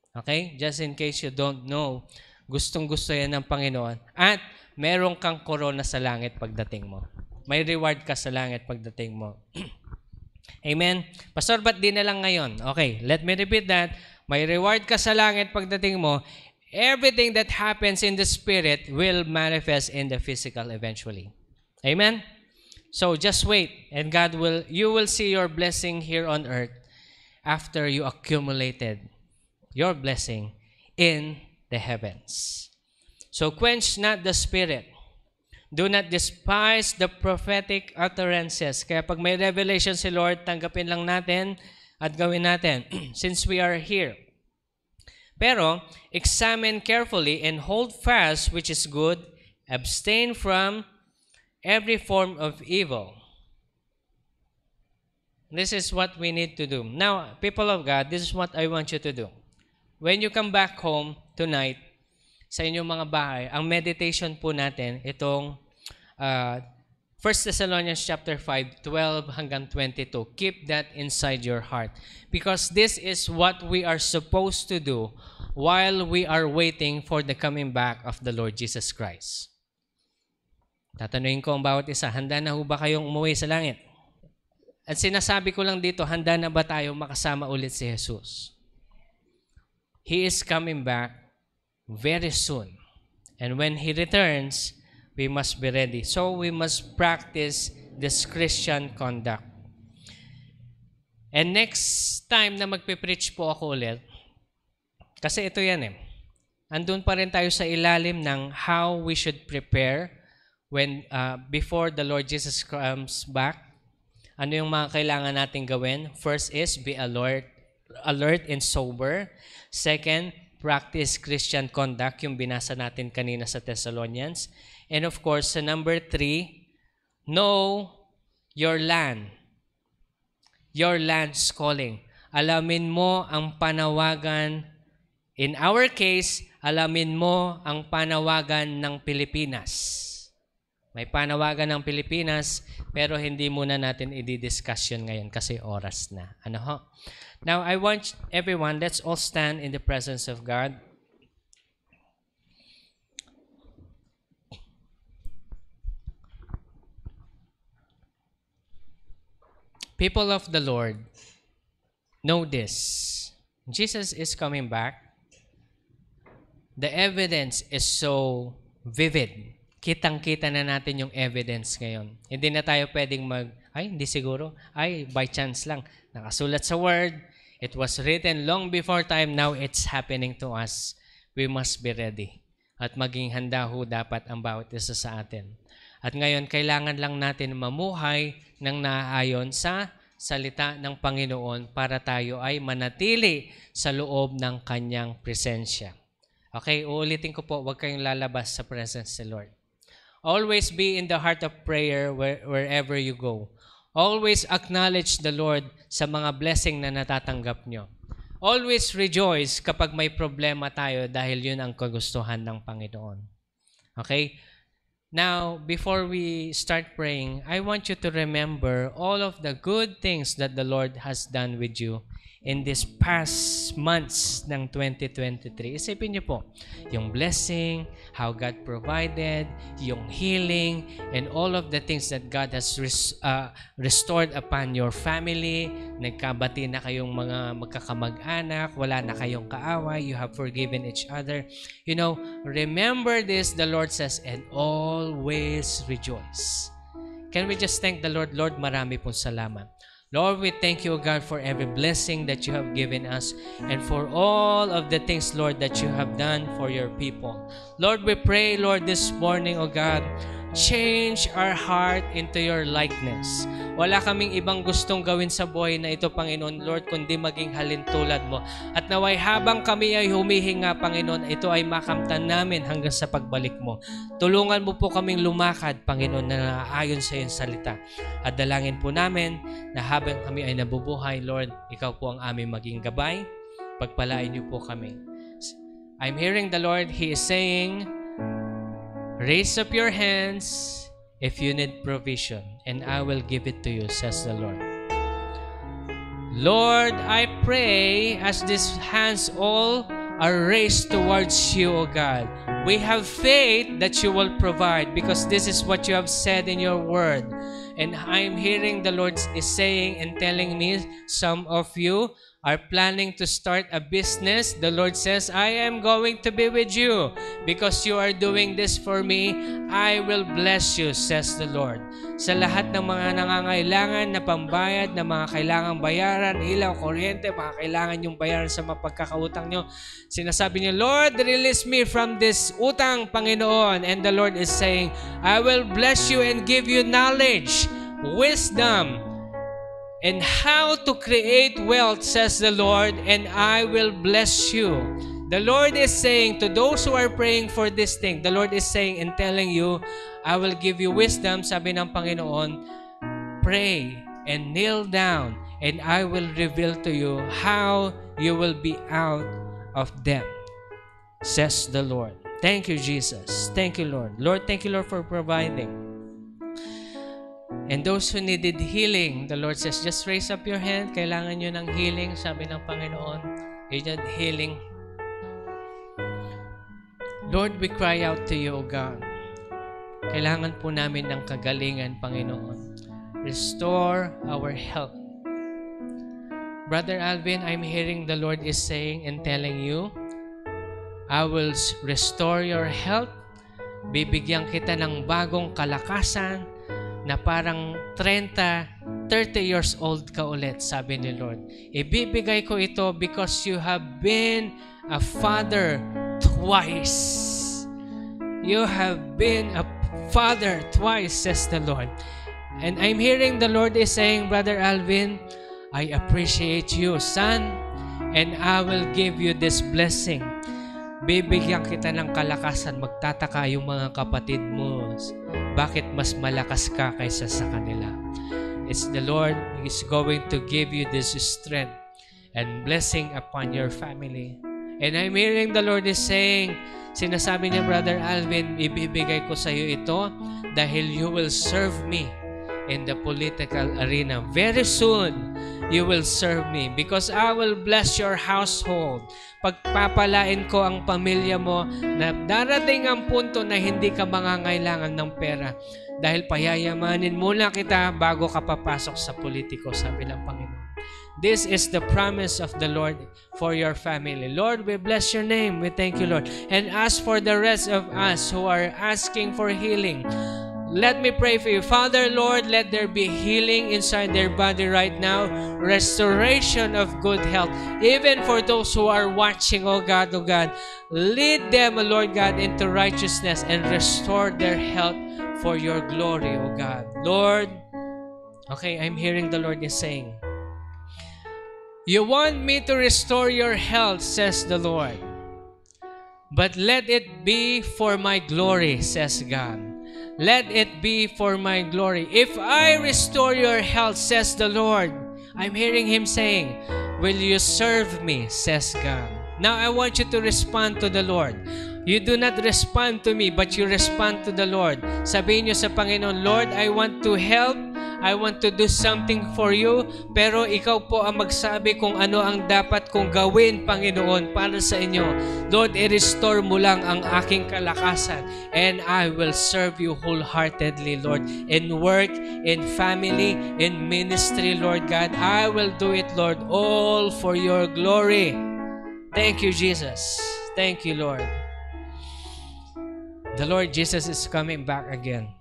Okay? Just in case you don't know, gustong-gusto yan ng Panginoon. At meron kang korona sa langit pagdating mo. May reward ka sa langit pagdating mo. Amen? Pastor, ba't di na lang ngayon? Okay, let me repeat that. May reward ka sa langit pagdating mo. Everything that happens in the spirit will manifest in the physical eventually. Amen? So just wait and you will see your blessing here on earth after you accumulated your blessing in the heavens. So quench not the spirit. Do not despise the prophetic utterances. Kaya pag may revelation si Lord, tanggapin lang natin at gawin natin since we are here. Pero, examine carefully and hold fast which is good, abstain from every form of evil. This is what we need to do. Now, people of God, this is what I want you to do. When you come back home tonight, sa inyong mga bahay, ang meditation po natin, itong 1 Thessalonians chapter 5, 12 hanggang 22. Keep that inside your heart. Because this is what we are supposed to do while we are waiting for the coming back of the Lord Jesus Christ. Tatanungin ko ang bawat isa, handa na ho ba kayong umuwi sa langit? At sinasabi ko lang dito, handa na ba tayo makasama ulit si Jesus? He is coming back very soon. And when He returns, we must be ready. So we must practice this Christian conduct. And next time na magpe-preach po ako ulit, kasi ito yan andun pa rin tayo sa ilalim ng how we should prepare when before the Lord Jesus comes back. Ano yung mga kailangan natin gawin? First is be alert and sober. Second, practice Christian conduct, yung binasa natin kanina sa Thessalonians. And of course, sa number 3, know your land. Your land's calling. Alamin mo ang panawagan. In our case, alamin mo ang panawagan ng Pilipinas. May panawagan ng Pilipinas, pero hindi muna natin i-discuss yun ngayon kasi oras na. Ano ho? Now, I want everyone, let's all stand in the presence of God. People of the Lord, know this. Jesus is coming back. The evidence is so vivid. Kitang-kita na natin yung evidence ngayon. Hindi na tayo pwedeng hindi siguro. By chance lang. Nakasulat sa Word. It was written long before time. Now it's happening to us. We must be ready. At maging handa ho dapat ang bawat isa sa atin. At ngayon, kailangan lang natin mamuhay ng naaayon sa salita ng Panginoon para tayo ay manatili sa loob ng Kanyang presensya. Okay, uulitin ko po, huwag kayong lalabas sa presence ng Lord. Always be in the heart of prayer wherever you go. Always acknowledge the Lord sa mga blessing na natatanggap nyo. Always rejoice kapag may problema tayo dahil yun ang kagustuhan ng Panginoon. Okay? Now, before we start praying, I want you to remember all of the good things that the Lord has done with you in these past months ng 2023. Isipin niyo po, yung blessing, how God provided, yung healing, and all of the things that God has restored upon your family. Nagkabati na kayong mga magkakamag-anak, wala na kayong kaaway, you have forgiven each other. You know, remember this, the Lord says, and always rejoice. Can we just thank the Lord? Lord, marami pong salamat. Lord, we thank you, God, for every blessing that you have given us and for all of the things, Lord, that you have done for your people. Lord, we pray, Lord, this morning, O God, change our heart into your likeness. Wala kaming ibang gustong gawin sa buhay na ito, Panginoon, Lord, kundi maging halintulad mo. At naway habang kami ay humihinga, Panginoon, ito ay makamtan namin hanggang sa pagbalik mo. Tulungan mo po kaming lumakad, Panginoon, na ayon sa iyong salita. At dalangin po namin na habang kami ay nabubuhay, Lord, ikaw po ang aming maging gabay. Pagpalain niyo po kami. I'm hearing the Lord, He is saying, raise up your hands if you need provision, and I will give it to you, says the Lord. Lord, I pray as these hands all are raised towards you, O God, we have faith that you will provide because this is what you have said in your word. And I'm hearing the Lord is saying and telling me, some of you are planning to start a business. The Lord says, I am going to be with you because you are doing this for me. I will bless you, says the Lord. Sa lahat ng mga nangangailangan na pambayad, na mga kailangang bayaran, ilaw, kuryente, mga kailangan yung bayaran sa mga pagkakautang nyo, sinasabi niyo, Lord, release me from this utang, Panginoon. And the Lord is saying, I will bless you and give you knowledge, wisdom, and how to create wealth, says the Lord, and I will bless you. The Lord is saying to those who are praying for this thing, the Lord is saying and telling you, I will give you wisdom, sabi ng Panginoon, pray and kneel down, and I will reveal to you how you will be out of debt, says the Lord. Thank you, Jesus. Thank you, Lord. Lord, thank you, Lord, for providing. And those who needed healing, the Lord says, just raise up your hand. Kailangan nyo ng healing, sabi ng Panginoon. You need healing. Lord, we cry out to you, O God. Kailangan po namin ng kagalingan, Panginoon. restore our health. Brother Alvin, I'm hearing the Lord is saying and telling you, I will restore your health. Bibigyan kita ng bagong kalakasan na parang 30 years old ka ulit, sabi ni Lord. Ibibigay ko ito because you have been a father twice. You have been a father twice, says the Lord. And I'm hearing the Lord is saying, Brother Alvin, I appreciate you, son, and I will give you this blessing. Bibigyan kita ng kalakasan. Magtataka yung mga kapatid mo. Bakit mas malakas ka kaysa sa kanila? It's the Lord who is going to give you this strength and blessing upon your family. And I'm hearing the Lord is saying, sinasabi niya, Brother Alvin, ibibigay ko sa iyo ito dahil you will serve me in the political arena. Very soon, you will serve me because I will bless your household. Pagpapalain ko ang pamilya mo na darating ang punto na hindi ka mangangailangan ng pera dahil payayamanin muna kita bago ka papasok sa politiko, sabi ng Panginoon. This is the promise of the Lord for your family. Lord, we bless your name. We thank you, Lord. And as for the rest of us who are asking for healing, let me pray for you. Father, Lord, let there be healing inside their body right now. Restoration of good health. Even for those who are watching, oh God, lead them, Lord God, into righteousness and restore their health for your glory, oh God. Lord, okay, I'm hearing the Lord is saying, you want me to restore your health, says the Lord. But let it be for my glory, says God. Let it be for my glory. If I restore your health, says the Lord, I'm hearing Him saying, will you serve me, says God. Now I want you to respond to the Lord. You do not respond to me, but you respond to the Lord. Sabihin niyo sa Panginoon, Lord, I want to help. I want to do something for you, pero ikaw po ang magsabi kung ano ang dapat kong gawin, Panginoon, para sa inyo. Lord, i-restore mo lang ang aking kalakasan, and I will serve you wholeheartedly, Lord, in work, in family, in ministry, Lord God. I will do it, Lord, all for your glory. Thank you, Jesus. Thank you, Lord. The Lord Jesus is coming back again.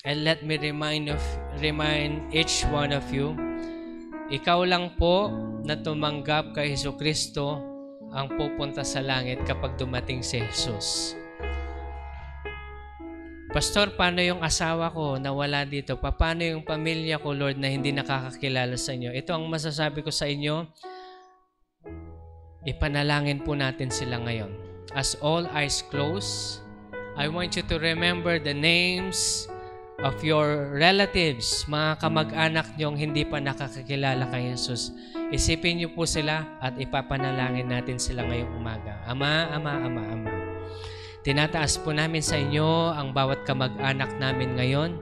And let me remind each one of you, ikaw lang po na tumanggap kay Jesucristo ang pupunta sa langit kapag dumating si Jesus. Pastor, paano yung asawa ko na wala dito? Paano yung pamilya ko, Lord, na hindi nakakakilala sa inyo? Ito ang masasabi ko sa inyo, ipanalangin po natin sila ngayon. As all eyes close, I want you to remember the names of your relatives, mga kamag-anak niyong hindi pa nakakakilala kay Jesus. Isipin niyo po sila at ipapanalangin natin sila ngayong umaga. Ama, tinataas po namin sa inyo ang bawat kamag-anak namin ngayon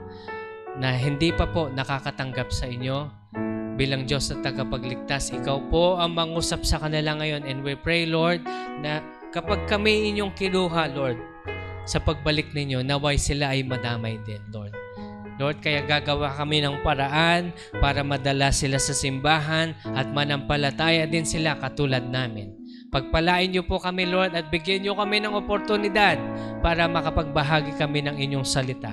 na hindi pa po nakakatanggap sa inyo bilang Diyos at tagapagligtas. Ikaw po ang mangusap sa kanila ngayon, and we pray, Lord, na kapag kami inyong kinuha, Lord, sa pagbalik ninyo, naway sila ay madamay din, Lord. Lord, kaya gagawa kami ng paraan para madala sila sa simbahan at manampalataya din sila katulad namin. Pagpalain niyo po kami, Lord, at bigyan niyo kami ng oportunidad para makapagbahagi kami ng inyong salita.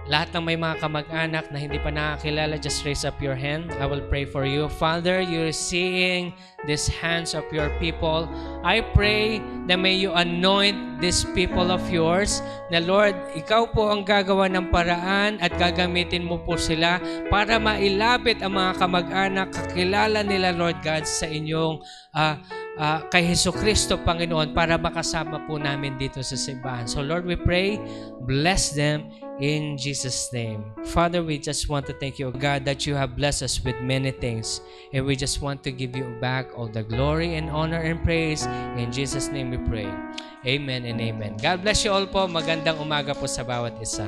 Lahat ng may mga kamag-anak na hindi pa nakakilala, just raise up your hand. I will pray for you. Father, you're seeing these hands of your people. I pray that may you anoint these people of yours. Na Lord, ikaw po ang gagawa ng paraan at gagamitin mo po sila para mailapit ang mga kamag-anak, kakilala nila, Lord God, sa inyong kay Jesucristo, Panginoon, para makasama po namin dito sa simbahan. So Lord, we pray, bless them in Jesus' name. Father, we just want to thank you, God, that you have blessed us with many things. And we just want to give you back all the glory and honor and praise. In Jesus' name we pray. Amen and amen. God bless you all po. Magandang umaga po sa bawat isa.